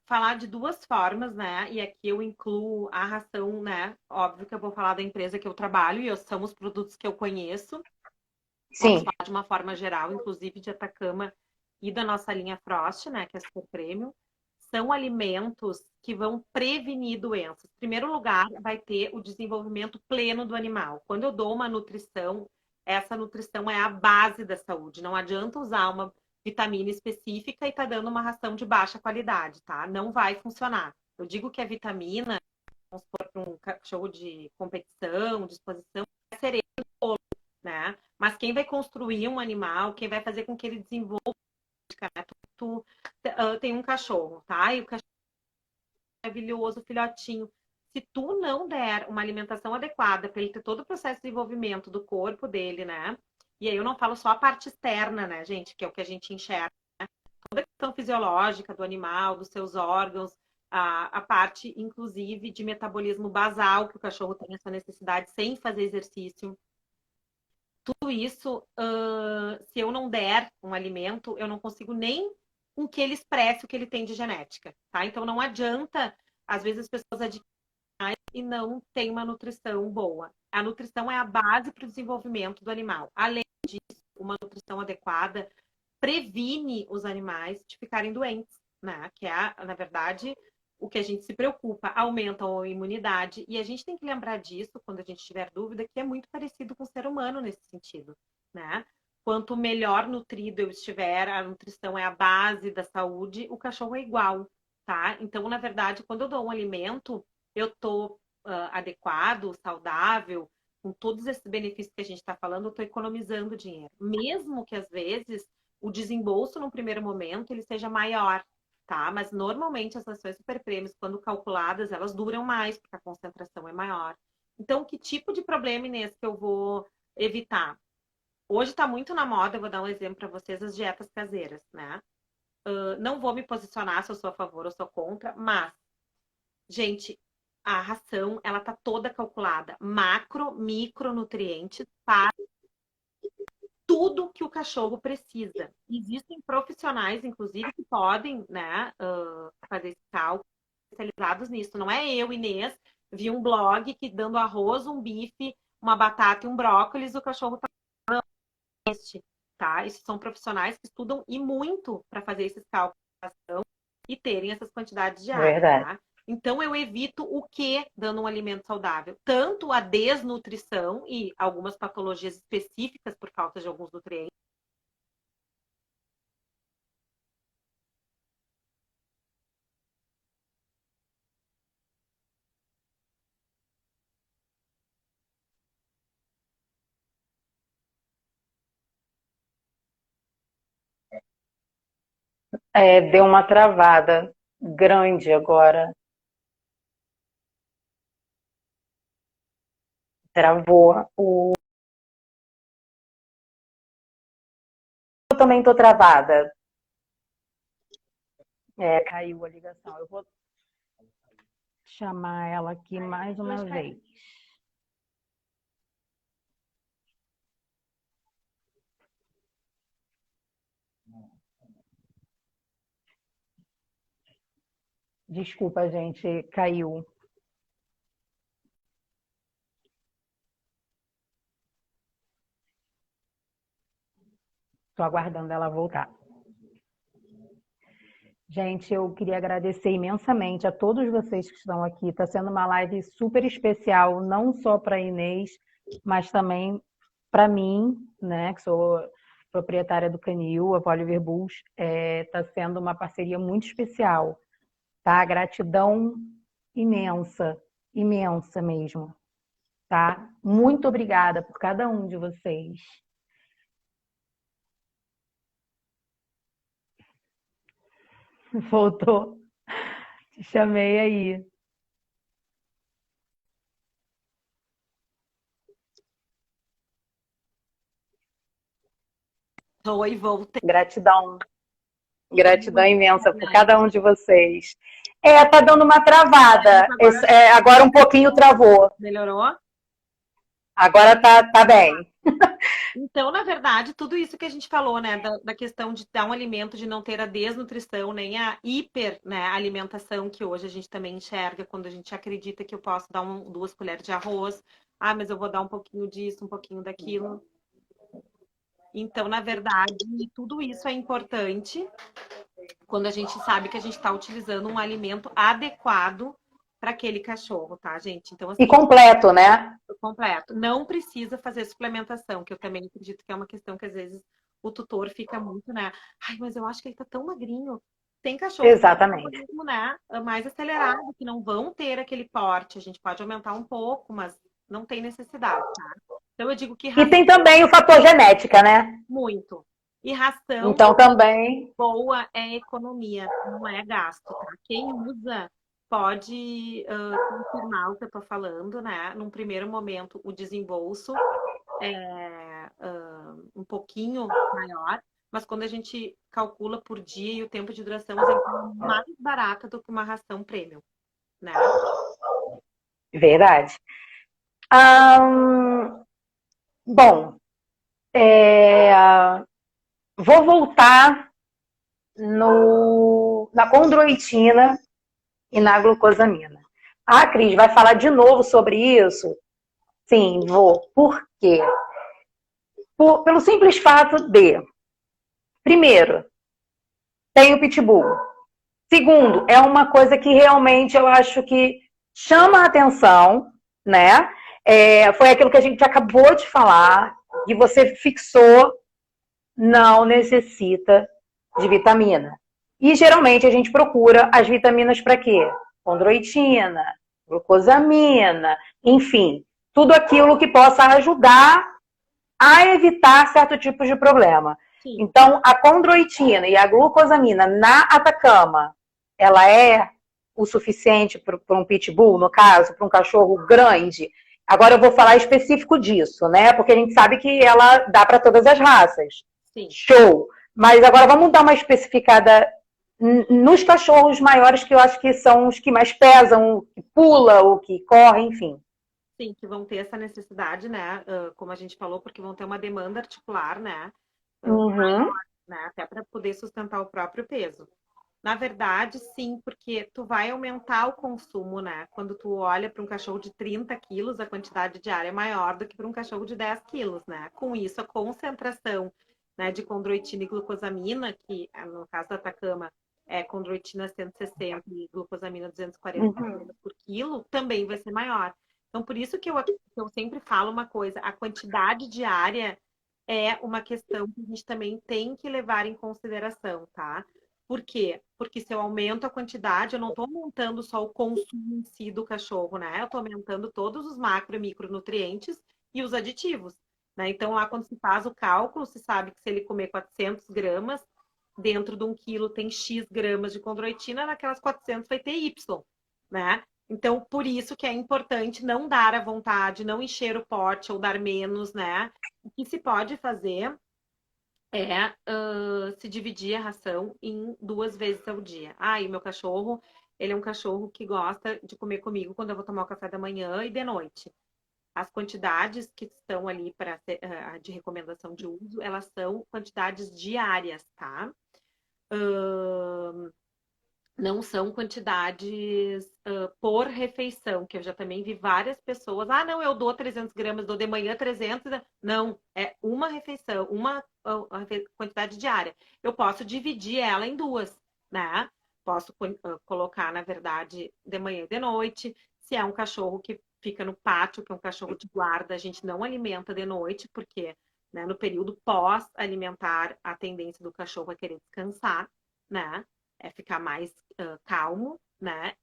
falar de duas formas, né? E aqui eu incluo a ração, né? Óbvio que eu vou falar da empresa que eu trabalho e são os produtos que eu conheço. Vamos Sim, falar de uma forma geral, inclusive de Atacama e da nossa linha Frost, né? Que é super premium. São alimentos que vão prevenir doenças. Em primeiro lugar, vai ter o desenvolvimento pleno do animal. Quando eu dou uma nutrição, essa nutrição é a base da saúde. Não adianta usar uma vitamina específica e tá dando uma ração de baixa qualidade, tá? Não vai funcionar. Eu digo que a vitamina, vamos supor, para um cachorro de competição, de exposição, é cereja do bolo, né? Mas quem vai construir um animal, quem vai fazer com que ele desenvolva, né? Tem um cachorro, tá? E o cachorro é maravilhoso, filhotinho. Se tu não der uma alimentação adequada para ele ter todo o processo de desenvolvimento do corpo dele, né? E aí eu não falo só a parte externa, né, gente? Que é o que a gente enxerga. Toda a questão fisiológica do animal, dos seus órgãos, a parte, inclusive, de metabolismo basal, que o cachorro tem essa necessidade sem fazer exercício. Tudo isso, se eu não der um alimento, eu não consigo nem com que ele expresse o que ele tem de genética, tá? Então não adianta, às vezes as pessoas adquirem e não têm uma nutrição boa. A nutrição é a base para o desenvolvimento do animal. Além disso, uma nutrição adequada previne os animais de ficarem doentes, né? Que é, na verdade, o que a gente se preocupa, aumenta a imunidade, e a gente tem que lembrar disso quando a gente tiver dúvida, que é muito parecido com o ser humano nesse sentido, né? Quanto melhor nutrido eu estiver, a nutrição é a base da saúde, o cachorro é igual, tá? Então, na verdade, quando eu dou um alimento, eu tô adequado, saudável, com todos esses benefícios que a gente está falando, eu estou economizando dinheiro. Mesmo que às vezes o desembolso no primeiro momento ele seja maior, tá? Mas normalmente as ações super prêmios, quando calculadas, elas duram mais, porque a concentração é maior. Então, que tipo de problema, Inês, que eu vou evitar? Hoje está muito na moda, eu vou dar um exemplo para vocês, as dietas caseiras, né? Não vou me posicionar se eu sou a favor ou sou contra, mas, gente, a ração, ela tá toda calculada, macro, micronutrientes para tudo que o cachorro precisa. Existem profissionais, inclusive, que podem, né, fazer esse cálculo, especializados nisso. Não é eu, Inês, vi um blog que dando arroz, um bife, uma batata e um brócolis, o cachorro tá este, tá? Esses são profissionais que estudam e muito para fazer esses cálculos e terem essas quantidades diárias, verdade. tá? Então, eu evito o que dando um alimento saudável? Tanto a desnutrição e algumas patologias específicas por falta de alguns nutrientes. Deu uma travada grande agora. Travou. Eu também estou travada. Caiu a ligação. Eu vou chamar ela aqui mais uma vez. Desculpa, gente, caiu. Estou aguardando ela voltar. Gente, eu queria agradecer imensamente a todos vocês que estão aqui. Está sendo uma live super especial, não só para a Inês, mas também para mim, né, que sou proprietária do Canil, a Oliver Bulls. Está sendo uma parceria muito especial, tá? Gratidão imensa, imensa mesmo, tá? Muito obrigada por cada um de vocês. Voltou. Te chamei aí. Oi, voltei. Gratidão. Gratidão imensa por cada um de vocês. Tá dando uma travada. Agora um pouquinho travou. Melhorou? Agora tá bem. Então, na verdade, tudo isso que a gente falou, né, da questão de dar um alimento, de não ter a desnutrição, nem a hiper, né, alimentação que hoje a gente também enxerga quando a gente acredita que eu posso dar 2 colheres de arroz, mas eu vou dar um pouquinho disso, um pouquinho daquilo. Então, na verdade, tudo isso é importante quando a gente sabe que a gente está utilizando um alimento adequado para aquele cachorro, tá, gente? Então, assim, e completo, né? Completo. Não precisa fazer suplementação, que eu também acredito que é uma questão que às vezes o tutor fica muito, né? Ai, mas eu acho que ele tá tão magrinho. Tem cachorros Exatamente. que né, mais acelerado, que não vão ter aquele porte. A gente pode aumentar um pouco, mas não tem necessidade, tá? Então eu digo que E tem também o fator genética, né? muito. E ração então também boa é economia, não é gasto, tá? Quem usa pode confirmar o que eu tô falando, né? Num primeiro momento, o desembolso é um pouquinho maior, mas quando a gente calcula por dia e o tempo de duração, é mais barata do que uma ração premium, né? Verdade. Bom, vou voltar na condroitina e na glucosamina. Cris, vai falar de novo sobre isso? Sim, vou. Por quê? Pelo simples fato de, primeiro, tem o pitbull. Segundo, é uma coisa que realmente eu acho que chama a atenção, né? Foi aquilo que a gente acabou de falar, que você fixou, não necessita de vitamina. E geralmente a gente procura as vitaminas para quê? Condroitina, glucosamina, enfim, tudo aquilo que possa ajudar a evitar certo tipo de problema. Sim. Então, a condroitina e a glucosamina na Atacama, ela é o suficiente para um pitbull, no caso, para um cachorro grande? Agora eu vou falar específico disso, né? Porque a gente sabe que ela dá para todas as raças. Sim. Show! Mas agora vamos dar uma especificada nos cachorros maiores, que eu acho que são os que mais pesam, o que pula, o que corre, enfim. Sim, que vão ter essa necessidade, né? Como a gente falou, porque vão ter uma demanda articular, né? Maior, né? Até para poder sustentar o próprio peso. Na verdade, sim, porque tu vai aumentar o consumo, né? Quando tu olha para um cachorro de 30 quilos, a quantidade diária é maior do que para um cachorro de 10 quilos, né? Com isso, a concentração, né, de condroitina e glucosamina, que no caso da Atacama é condroitina 160 e glucosamina 240 por quilo, também vai ser maior. Então, por isso que eu sempre falo uma coisa, a quantidade diária é uma questão que a gente também tem que levar em consideração, tá? Por quê? Porque se eu aumento a quantidade, eu não estou aumentando só o consumo em si do cachorro, né? Eu estou aumentando todos os macro e micronutrientes e os aditivos, né? Então, lá quando se faz o cálculo, se sabe que se ele comer 400 gramas, dentro de 1 quilo tem X gramas de condroitina, naquelas 400 vai ter Y, né? Então, por isso que é importante não dar à vontade, não encher o pote ou dar menos, né? O que se pode fazer é se dividir a ração em 2 vezes ao dia. E o meu cachorro, ele é um cachorro que gosta de comer comigo quando eu vou tomar o café da manhã e de noite. As quantidades que estão ali de recomendação de uso, elas são quantidades diárias, tá? Não são quantidades por refeição, que eu já também vi várias pessoas. Não, eu dou 300 gramas, dou de manhã 300. Não, é uma refeição, uma quantidade diária. Eu posso dividir ela em 2, né? posso colocar, na verdade, de manhã e de noite. Se é um cachorro que fica no pátio, que é um cachorro de guarda, a gente não alimenta de noite, porque, né, no período pós-alimentar, a tendência do cachorro é querer descansar, né? É ficar mais calmo, né?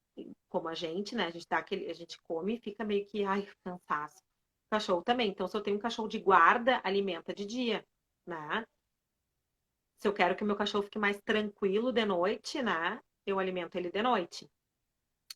Como a gente, né? A gente come e fica meio que, ai, cansaço. O cachorro também. Então, se eu tenho um cachorro de guarda, alimenta de dia, né? Se eu quero que o meu cachorro fique mais tranquilo de noite, né? Eu alimento ele de noite.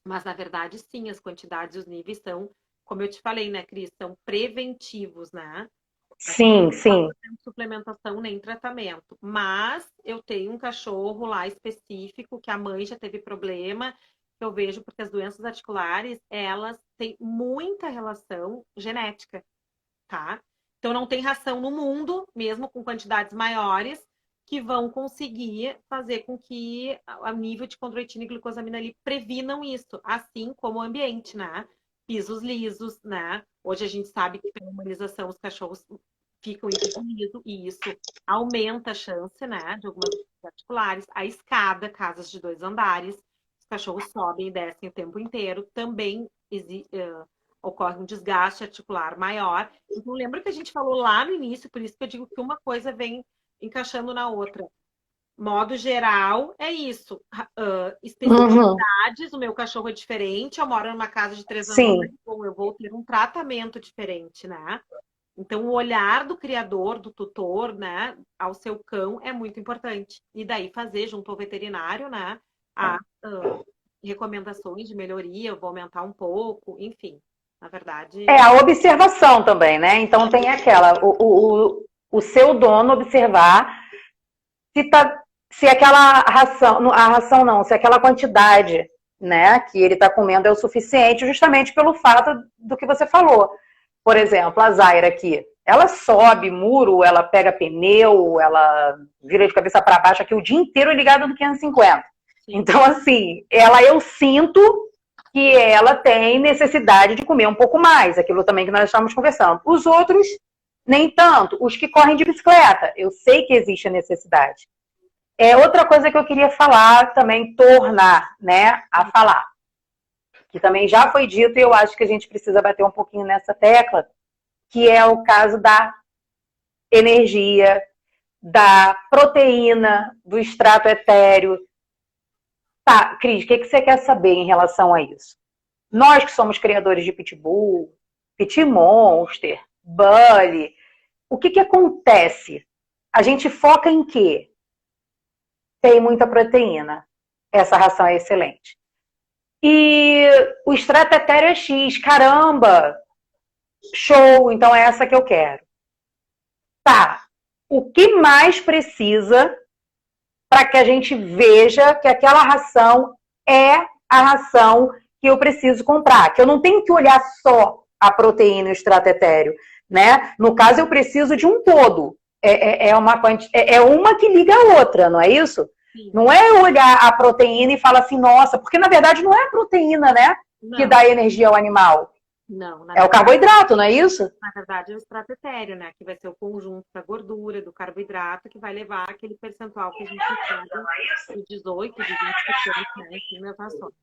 Mas, na verdade, sim, as quantidades e os níveis são, como eu te falei, né, Cris, são preventivos, né? A gente Sim, não está sim. fazendo suplementação nem tratamento. Mas eu tenho um cachorro lá específico que a mãe já teve problema, que eu vejo porque as doenças articulares, elas têm muita relação genética, tá? Então não tem ração no mundo, mesmo com quantidades maiores, que vão conseguir fazer com que a nível de condroitina e glucosamina ali previnam isso, assim como o ambiente, né? Pisos lisos, né? Hoje a gente sabe que pela humanização os cachorros ficam em piso liso e isso aumenta a chance, né, de algumas doenças articulares. A escada, casas de 2 andares, os cachorros sobem e descem o tempo inteiro, também ocorre um desgaste articular maior. Então, lembra que a gente falou lá no início, por isso que eu digo que uma coisa vem encaixando na outra. Modo geral, é isso. Uhum. Especificidades, o meu cachorro é diferente, eu moro numa casa de 3 andares, Sim. bom, eu vou ter um tratamento diferente, né? Então, o olhar do criador, do tutor, né, ao seu cão é muito importante. E daí fazer, junto ao veterinário, né, as recomendações de melhoria, eu vou aumentar um pouco, enfim. Na É verdade, a observação também, né? Então tem aquela, o seu dono observar se tá, se aquela ração, a ração não, se aquela quantidade, né, que ele está comendo é o suficiente, justamente pelo fato do que você falou. Por exemplo, a Zaira aqui, ela sobe muro, ela pega pneu, ela vira de cabeça para baixo aqui o dia inteiro ligada no 550. sim. Então, assim, eu sinto que ela tem necessidade de comer um pouco mais, aquilo também que nós estávamos conversando. Os outros, nem tanto. Os que correm de bicicleta, eu sei que existe a necessidade. Outra coisa que eu queria falar também, tornar, né, a falar, que também já foi dito e eu acho que a gente precisa bater um pouquinho nessa tecla, que é o caso da energia, da proteína, do extrato etéreo. Tá, Cris, o que você quer saber em relação a isso? Nós que somos criadores de Pitbull, Pit Monster, Bully, o que acontece? A gente foca em quê? Tem muita proteína. Essa ração é excelente. E o extrato etéreo é X. Caramba! Show! Então é essa que eu quero. Tá. O que mais precisa para que a gente veja que aquela ração é a ração que eu preciso comprar? Que eu não tenho que olhar só a proteína e o extrato etéreo, né? No caso, eu preciso de um todo. Uma que liga a outra, não é isso? Sim. Não é olhar a proteína e falar assim, nossa, porque na verdade não é a proteína, né? Que dá energia ao animal. Não, É o carboidrato, não é isso? na verdade é o extrato etéreo, né? Que vai ser o conjunto da gordura, do carboidrato, que vai levar aquele percentual que a gente recebe de 18, de 20%, né? Enfim, nas ações.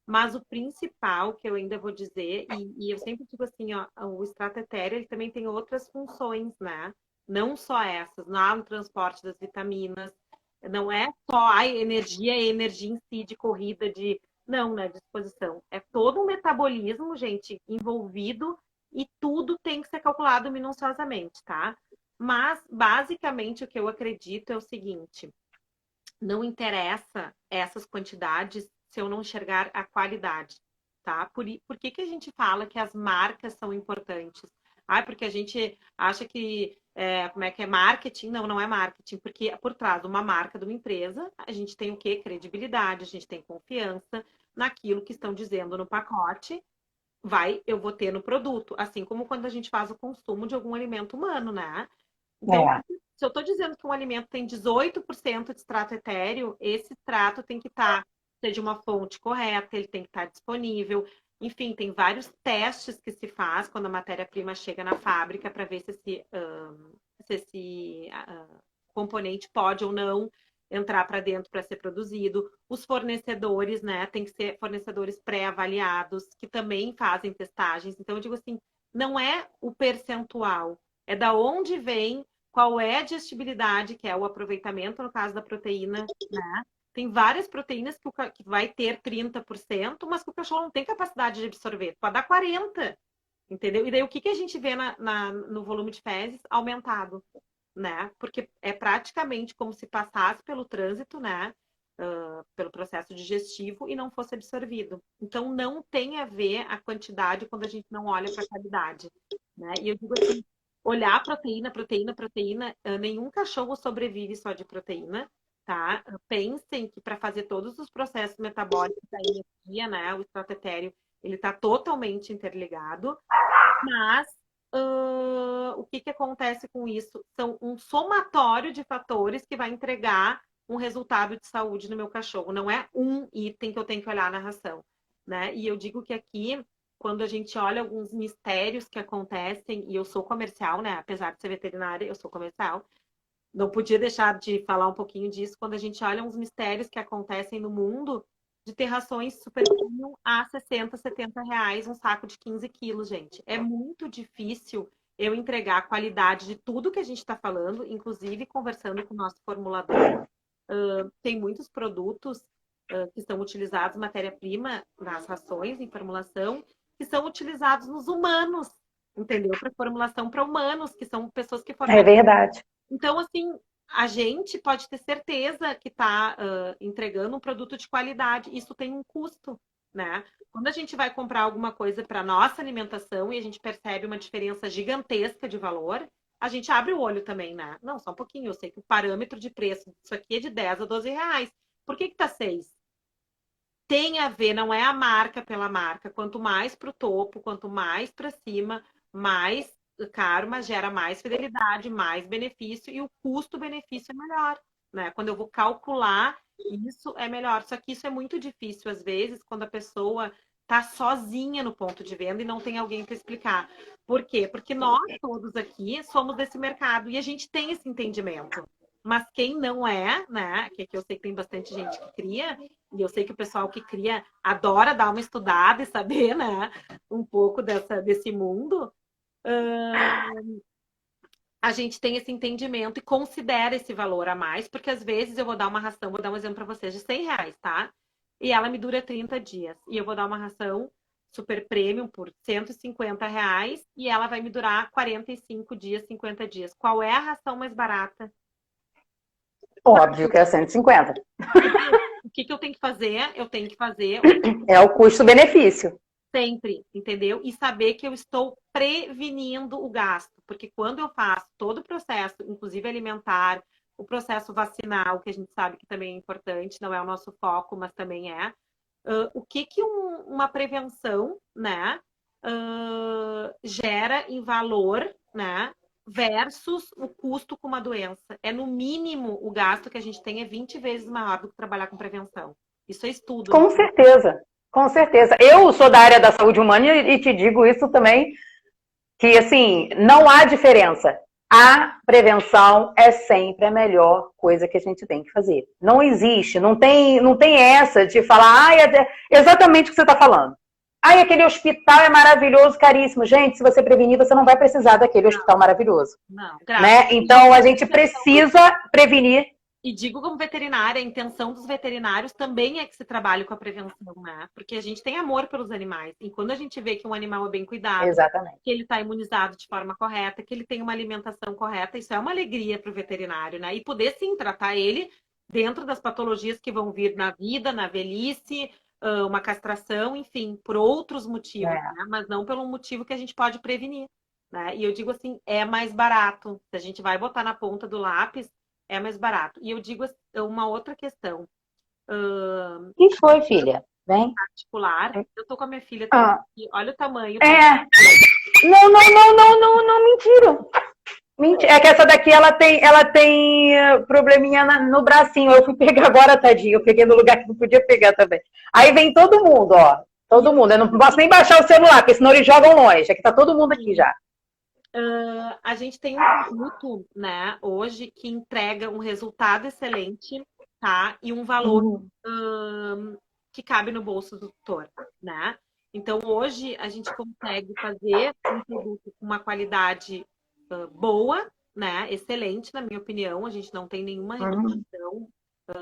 Mas o principal que eu ainda vou dizer, e eu sempre digo assim, ó, o extrato etéreo ele também tem outras funções, né? Não só essas, não no transporte das vitaminas, não é só a energia e energia em si de corrida, de não, né, disposição. É todo um metabolismo, gente, envolvido e tudo tem que ser calculado minuciosamente, tá? Mas, basicamente, o que eu acredito é o seguinte: não interessa essas quantidades se eu não enxergar a qualidade, tá? Por que a gente fala que as marcas são importantes? Ah, porque a gente acha que como é que é marketing? Não, não é marketing, porque por trás de uma marca, de uma empresa, a gente tem o quê? Credibilidade, a gente tem confiança naquilo que estão dizendo no pacote, eu vou ter no produto, assim como quando a gente faz o consumo de algum alimento humano, né? Então, se eu estou dizendo que um alimento tem 18% de extrato etéreo, esse extrato tem que ser de uma fonte correta, ele tem que estar disponível. Enfim, tem vários testes que se faz quando a matéria-prima chega na fábrica para ver se esse componente pode ou não entrar para dentro para ser produzido. Os fornecedores, né, tem que ser fornecedores pré-avaliados, que também fazem testagens. Então, eu digo assim, não é o percentual, é da onde vem, qual é a digestibilidade, que é o aproveitamento, no caso da proteína, né? Tem várias proteínas que vai ter 30%, mas que o cachorro não tem capacidade de absorver. Pode dar 40%, entendeu? E daí o que a gente vê no volume de fezes? Aumentado, né? Porque é praticamente como se passasse pelo trânsito, né? Pelo processo digestivo e não fosse absorvido. Então, não tem a ver a quantidade quando a gente não olha para a qualidade, né? E eu digo assim, olhar proteína, nenhum cachorro sobrevive só de proteína, tá? Pensem que para fazer todos os processos metabólicos da energia, né? O extrato etéreo, ele está totalmente interligado, mas o que acontece com isso? São um somatório de fatores que vai entregar um resultado de saúde no meu cachorro. Não é um item que eu tenho que olhar na ração, né? E eu digo que aqui, quando a gente olha alguns mistérios que acontecem, e eu sou comercial, né? Apesar de ser veterinária, eu sou comercial. Não podia deixar de falar um pouquinho disso. Quando a gente olha uns mistérios que acontecem no mundo, de ter rações super premium a 60, 70 reais, um saco de 15 quilos, gente. É muito difícil eu entregar a qualidade de tudo que a gente está falando, inclusive conversando com o nosso formulador. Tem muitos produtos que são utilizados, matéria-prima, nas rações, em formulação, que são utilizados nos humanos, entendeu? Para formulação para humanos, que são pessoas que É verdade. Então, assim, a gente pode ter certeza que está entregando um produto de qualidade. Isso tem um custo, né? Quando a gente vai comprar alguma coisa para nossa alimentação e a gente percebe uma diferença gigantesca de valor, a gente abre o olho também, né? Não, só um pouquinho. Eu sei que o parâmetro de preço disso aqui é de 10 a 12 reais. Por que tá 6? Tem a ver, não é a marca pela marca. Quanto mais para o topo, quanto mais para cima, mais caro, mas gera mais fidelidade, mais benefício e o custo-benefício é melhor, né? Quando eu vou calcular, isso é melhor. Só que isso é muito difícil, às vezes, quando a pessoa está sozinha no ponto de venda e não tem alguém para explicar. Por quê? Porque nós todos aqui somos desse mercado e a gente tem esse entendimento. Mas quem não é, né? Que eu sei que tem bastante gente que cria, e eu sei que o pessoal que cria adora dar uma estudada e saber, né? Um pouco desse mundo. A gente tem esse entendimento e considera esse valor a mais, porque às vezes eu vou dar uma ração, vou dar um exemplo para vocês, de 100 reais, tá? E ela me dura 30 dias. E eu vou dar uma ração super premium por 150 reais e ela vai me durar 45 dias, 50 dias. Qual é a ração mais barata? Óbvio que é 150. O que eu tenho que fazer? Eu tenho que fazer... É o custo-benefício. Sempre, entendeu? E saber que eu estou prevenindo o gasto. Porque quando eu faço todo o processo, inclusive alimentar, o processo vacinal, que a gente sabe que também é importante, não é o nosso foco, mas também é. O que uma prevenção, né, gera em valor, né, versus o custo com uma doença. É no mínimo o gasto que a gente tem é 20 vezes maior do que trabalhar com prevenção. Isso é estudo. Com certeza. Com certeza. Eu sou da área da saúde humana e te digo isso também, que assim, não há diferença. A prevenção é sempre a melhor coisa que a gente tem que fazer. Não existe, não tem essa de falar, é exatamente o que você está falando. Aquele hospital é maravilhoso, caríssimo. Gente, se você prevenir, você não vai precisar daquele hospital maravilhoso. Não, né? Então, a gente precisa prevenir. E digo como veterinária, a intenção dos veterinários também é que se trabalhe com a prevenção, né? Porque a gente tem amor pelos animais. E quando a gente vê que um animal é bem cuidado, Exatamente. que ele está imunizado de forma correta, que ele tem uma alimentação correta, isso é uma alegria para o veterinário, né? E poder, sim, tratar ele dentro das patologias que vão vir na vida, na velhice, uma castração, enfim, por outros motivos, né? Mas não pelo motivo que a gente pode prevenir, né? E eu digo assim, é mais barato. Se a gente vai botar na ponta do lápis, é mais barato. E eu digo uma outra questão. Que foi, filha? Vem. Particular. Eu tô com a minha filha aqui. Olha o tamanho. Não, mentira. É que essa daqui, ela tem probleminha no bracinho. Eu fui pegar agora, tadinho. Eu peguei no lugar que não podia pegar também. Aí vem todo mundo, ó. Todo mundo. Eu não posso nem baixar o celular, porque senão eles jogam longe. Aqui tá todo mundo aqui já. A gente tem um produto, né, hoje, que entrega um resultado excelente tá? E um valor Uhum. que cabe no bolso do tutor, né? Então, hoje, a gente consegue fazer um produto com uma qualidade boa, né? Excelente, na minha opinião. A gente não tem nenhuma Uhum. reclamação.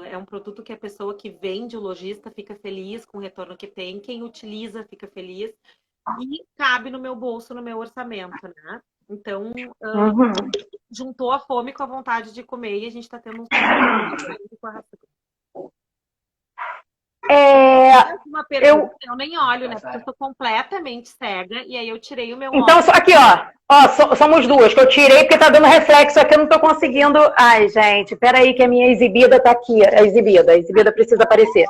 É um produto que a pessoa que vende, o lojista, fica feliz com o retorno que tem. Quem utiliza fica feliz. E cabe no meu bolso, no meu orçamento, né? Então, Uhum. juntou a fome com a vontade de comer e a gente está tendo um sucesso com a ração. É, Uma eu, pergunta, eu nem olho, né? Porque eu sou completamente cega e aí eu tirei o meu então, óculos. aqui, ó, somos duas, que eu tirei porque tá dando reflexo aqui, eu não tô conseguindo. Ai, gente, peraí que a minha exibida tá aqui, a exibida precisa aparecer.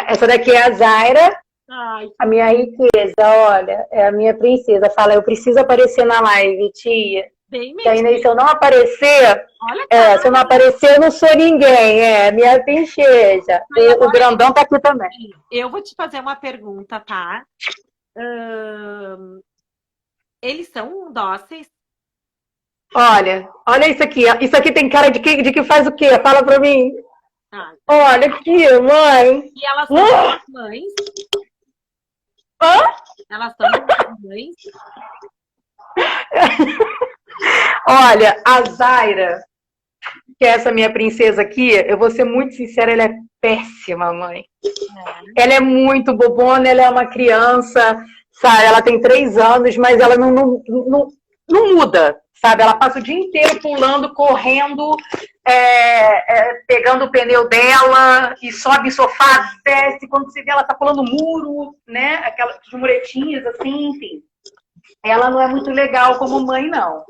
Essa daqui é a Zaira, Ai, a minha riqueza, olha, é a minha princesa. Fala, eu preciso aparecer na live, tia. bem Que aí, se metido. eu não aparecer, Olha a cara. se eu não aparecer, eu não sou ninguém, minha princesa. Aí O agora grandão tá aqui também. eu vou te fazer uma pergunta, tá? Eles são dóceis? Olha isso aqui. Isso aqui tem cara de que faz o quê? Fala pra mim. Ah, Olha aqui, mãe. e elas são mães? Hã? Elas são mães? Olha, a Zaira, que é essa minha princesa aqui, eu vou ser muito sincera, ela é péssima, mãe. Ela é muito bobona, ela é uma criança, sabe? Ela tem 3 anos, mas ela não muda, sabe? Ela passa o dia inteiro pulando, correndo, pegando o pneu dela e sobe sofá, desce. Quando você vê, ela tá pulando muro, né? Aquelas muretinhas, assim, enfim. Ela não é muito legal como mãe, não.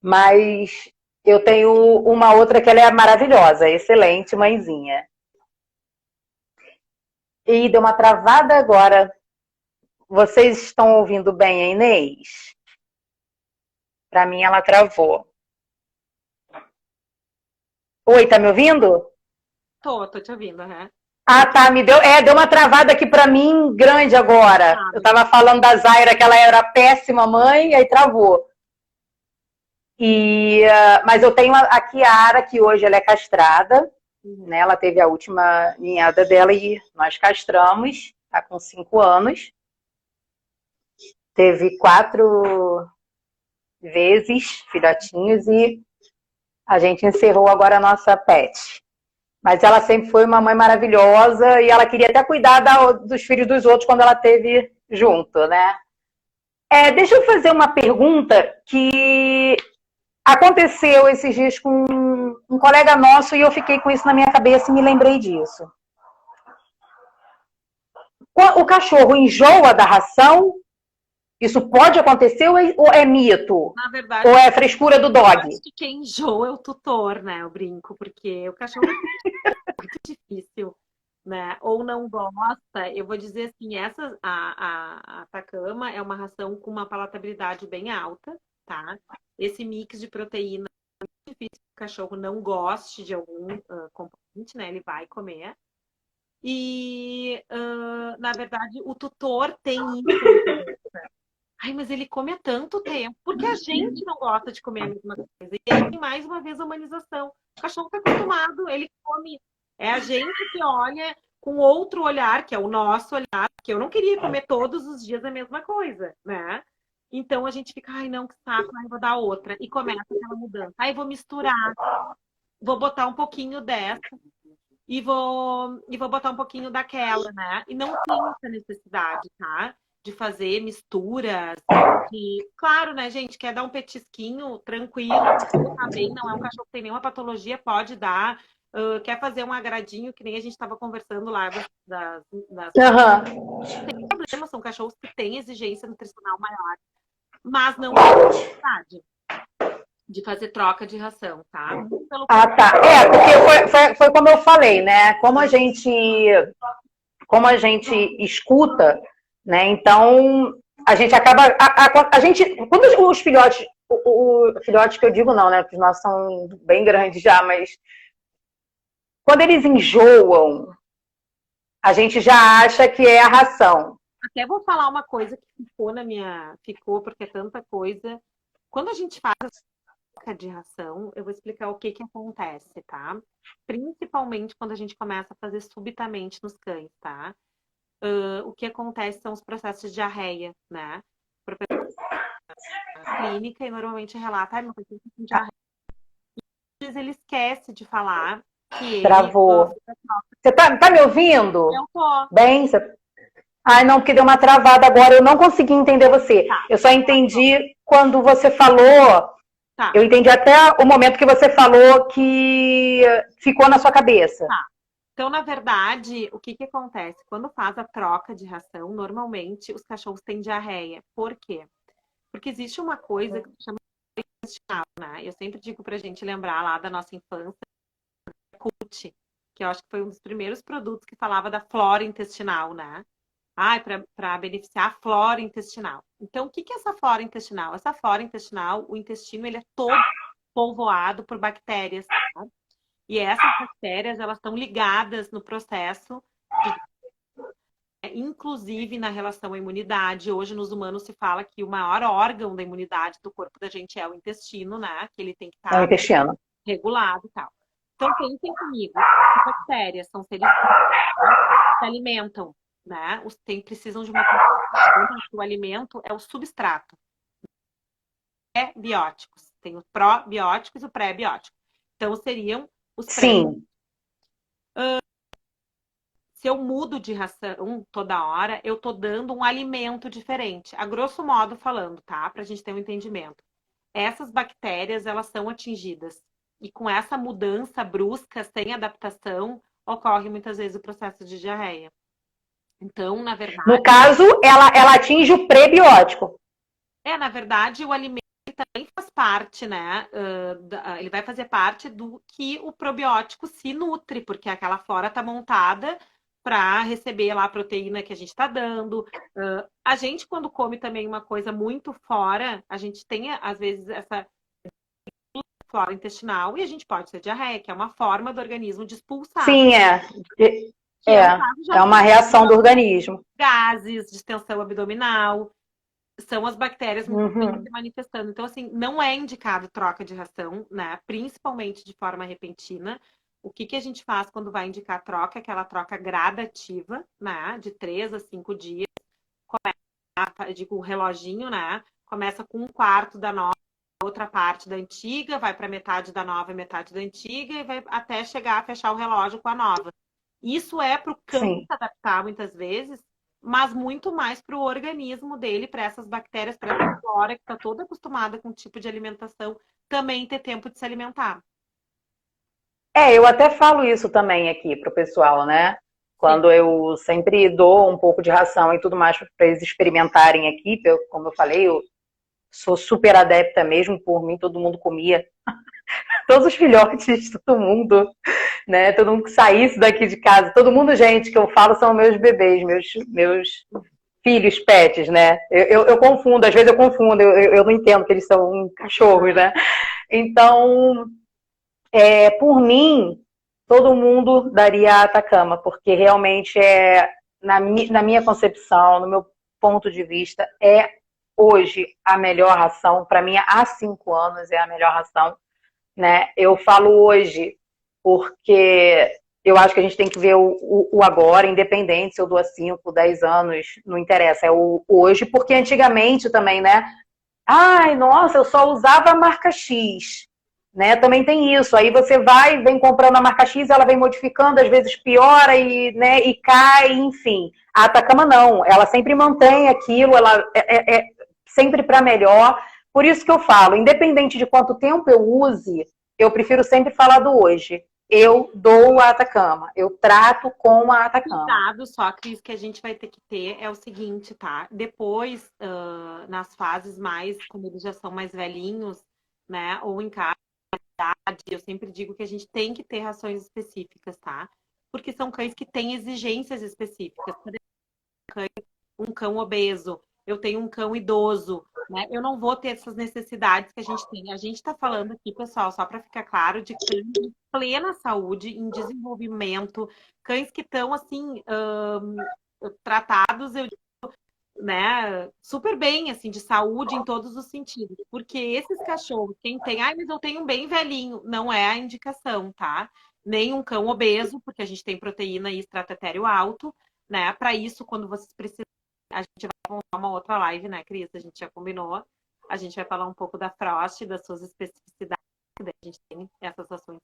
Mas eu tenho uma outra que ela é maravilhosa, excelente mãezinha. E deu uma travada agora. Vocês estão ouvindo bem a Inês? Para mim, ela travou. Oi, tá me ouvindo? Tô te ouvindo, né? Ah, tá, deu uma travada aqui para mim grande agora. Eu tava falando da Zaira que ela era péssima mãe, e aí travou. Mas eu tenho a Kiara, que hoje ela é castrada, né? Ela teve a última ninhada dela e nós castramos, tá com 5 anos. Teve 4 vezes filhotinhos e a gente encerrou agora a nossa pet. Mas ela sempre foi uma mãe maravilhosa e ela queria até cuidar dos filhos dos outros quando ela teve junto, né? Deixa eu fazer uma pergunta que aconteceu esses dias com um colega nosso e eu fiquei com isso na minha cabeça e me lembrei disso. O cachorro enjoa da ração? Isso pode acontecer ou é mito? Na verdade, ou é frescura do dog? acho que quem enjoa é o tutor, né? Eu brinco, porque o cachorro é muito difícil, né? Ou não gosta. Eu vou dizer assim, a Atacama é uma ração com uma palatabilidade bem alta, tá? Esse mix de proteína é muito difícil que o cachorro não goste de algum componente, né? Ele vai comer. E, na verdade, o tutor tem isso. Ai, mas ele come há tanto tempo. Porque a gente não gosta de comer a mesma coisa. E aí tem mais uma vez a humanização. O cachorro está acostumado, ele come. É a gente que olha com outro olhar, que é o nosso olhar, que eu não queria comer todos os dias a mesma coisa, né? Então a gente fica, ai, não, que saco, ai, vou dar outra. E começa aquela mudança. Aí vou misturar, vou botar um pouquinho dessa e vou botar um pouquinho daquela, né? E não tem essa necessidade, tá? De fazer misturas. Claro, né, gente? Quer dar um petisquinho tranquilo, tá bem, não é um cachorro que tem nenhuma patologia, pode dar. Quer fazer um agradinho, que nem a gente estava conversando lá das... Uhum. problemas, são cachorros que têm exigência nutricional maior, mas não tem necessidade de fazer troca de ração, tá? Ah, tá. Porque foi como eu falei, né? Como a gente escuta, né? Então a gente acaba. A gente. Quando os filhotes. O filhote que eu digo não, né? Porque os nossos são bem grandes já, mas quando eles enjoam, a gente já acha que é a ração. Até vou falar uma coisa que ficou porque é tanta coisa. Quando a gente faz de ração, eu vou explicar o que que acontece, tá? Principalmente quando a gente começa a fazer subitamente nos cães, tá? O que acontece são os processos de diarreia, né? A clínica e normalmente relata, meu paciente tem diarreia. Às vezes ele esquece de falar que ele... Travou. Você tá me ouvindo? Eu tô. Bem, ai, não, porque deu uma travada agora, eu não consegui entender você. Tá. Eu só entendi quando você falou, Tá. eu entendi até o momento que você falou que ficou na sua cabeça. Tá. Então, na verdade, o que que acontece? Quando faz a troca de ração, normalmente os cachorros têm diarreia. Por quê? Porque existe uma coisa que se chama intestinal, né? Eu sempre digo pra gente lembrar lá da nossa infância, Cult, que eu acho que foi um dos primeiros produtos que falava da flora intestinal, né? Ah, para beneficiar a flora intestinal. Então, o que que é essa flora intestinal? Essa flora intestinal, o intestino, ele é todo povoado por bactérias, tá? E essas bactérias, elas estão ligadas no processo de... Inclusive na relação à imunidade. Hoje, nos humanos, se fala que o maior órgão da imunidade do corpo da gente é o intestino, né? Que ele tem que É o estar intestino. regulado e tal. Então, pensem comigo, as bactérias são seres que se alimentam, né? Precisam de uma o alimento é o substrato. É bióticos. Tem os probióticos e o pré-biótico. Então, seriam os pré. Sim. Se eu mudo de ração toda hora, eu tô dando um alimento diferente. A grosso modo falando, tá? Pra gente ter um entendimento. Essas bactérias, elas são atingidas. E com essa mudança brusca, sem adaptação, ocorre muitas vezes o processo de diarreia. Então, na verdade... No caso, ela atinge o prebiótico. Na verdade, o alimento também faz parte, né? Ele vai fazer parte do que o probiótico se nutre, porque aquela flora está montada para receber lá a proteína que a gente está dando. A gente, quando come também uma coisa muito fora, a gente tem, às vezes, essa flora intestinal e a gente pode ter diarreia, que é uma forma do organismo de expulsar. Sim, é uma reação do organismo. Gases, distensão abdominal, são as bactérias se manifestando. Então, assim, não é indicado troca de ração, né? Principalmente de forma repentina. O que que a gente faz quando vai indicar troca? Aquela troca gradativa, né? De 3 a 5 dias. Começa, digo, o reloginho, né? Começa com um quarto da nova, outra parte da antiga, vai para metade da nova e metade da antiga, e vai até chegar a fechar o relógio com a nova. Isso é para o cão se adaptar muitas vezes, mas muito mais para o organismo dele, para essas bactérias, para essa flora que está toda acostumada com o tipo de alimentação, também ter tempo de se alimentar. Eu até falo isso também aqui pro pessoal, né? Quando eu sempre dou um pouco de ração e tudo mais para eles experimentarem aqui, como eu falei, eu sou super adepta mesmo, por mim todo mundo comia. Todos os filhotes, todo mundo, né? Todo mundo que saísse daqui de casa, todo mundo, gente, que eu falo são meus bebês, meus filhos, pets, né? Eu confundo, às vezes eu confundo, eu não entendo que eles são cachorros, né? Então, por mim, todo mundo daria a Atacama, porque realmente na minha concepção, no meu ponto de vista, hoje a melhor ração. Para mim, há 5 anos é a melhor ração, né? Eu falo hoje porque eu acho que a gente tem que ver o agora, independente se eu dou 5, 10 anos, não interessa, é o hoje, porque antigamente também, né? Ai, nossa, eu só usava a marca X, né? Também tem isso. Aí você vem comprando a marca X, ela vem modificando, às vezes piora né, e cai, enfim. A Atacama não, ela sempre mantém aquilo, ela é sempre para melhor. Por isso que eu falo, independente de quanto tempo eu use, eu prefiro sempre falar do hoje. Eu dou a Atacama, eu trato com a Atacama. Cuidado só, Cris, que a gente vai ter que ter é o seguinte, tá? Depois, nas fases mais, quando eles já são mais velhinhos, né? Ou em casa, eu sempre digo que a gente tem que ter rações específicas, tá? Porque são cães que têm exigências específicas. Por exemplo, um cão obeso, eu tenho um cão idoso, né? Eu não vou ter essas necessidades que a gente tem. A gente está falando aqui, pessoal, só para ficar claro, de cães em plena saúde, em desenvolvimento, cães que estão, assim, tratados, eu digo, né, super bem, assim, de saúde em todos os sentidos. Porque esses cachorros, quem tem, ai, mas eu tenho um bem velhinho, não é a indicação, tá? Nem um cão obeso, porque a gente tem proteína e extrato etéreo alto, né? Para isso, quando vocês precisam, a gente vai montar uma outra live, né, Cris? A gente já combinou. A gente vai falar um pouco da Frost, das suas especificidades, que daí a gente tem essas ações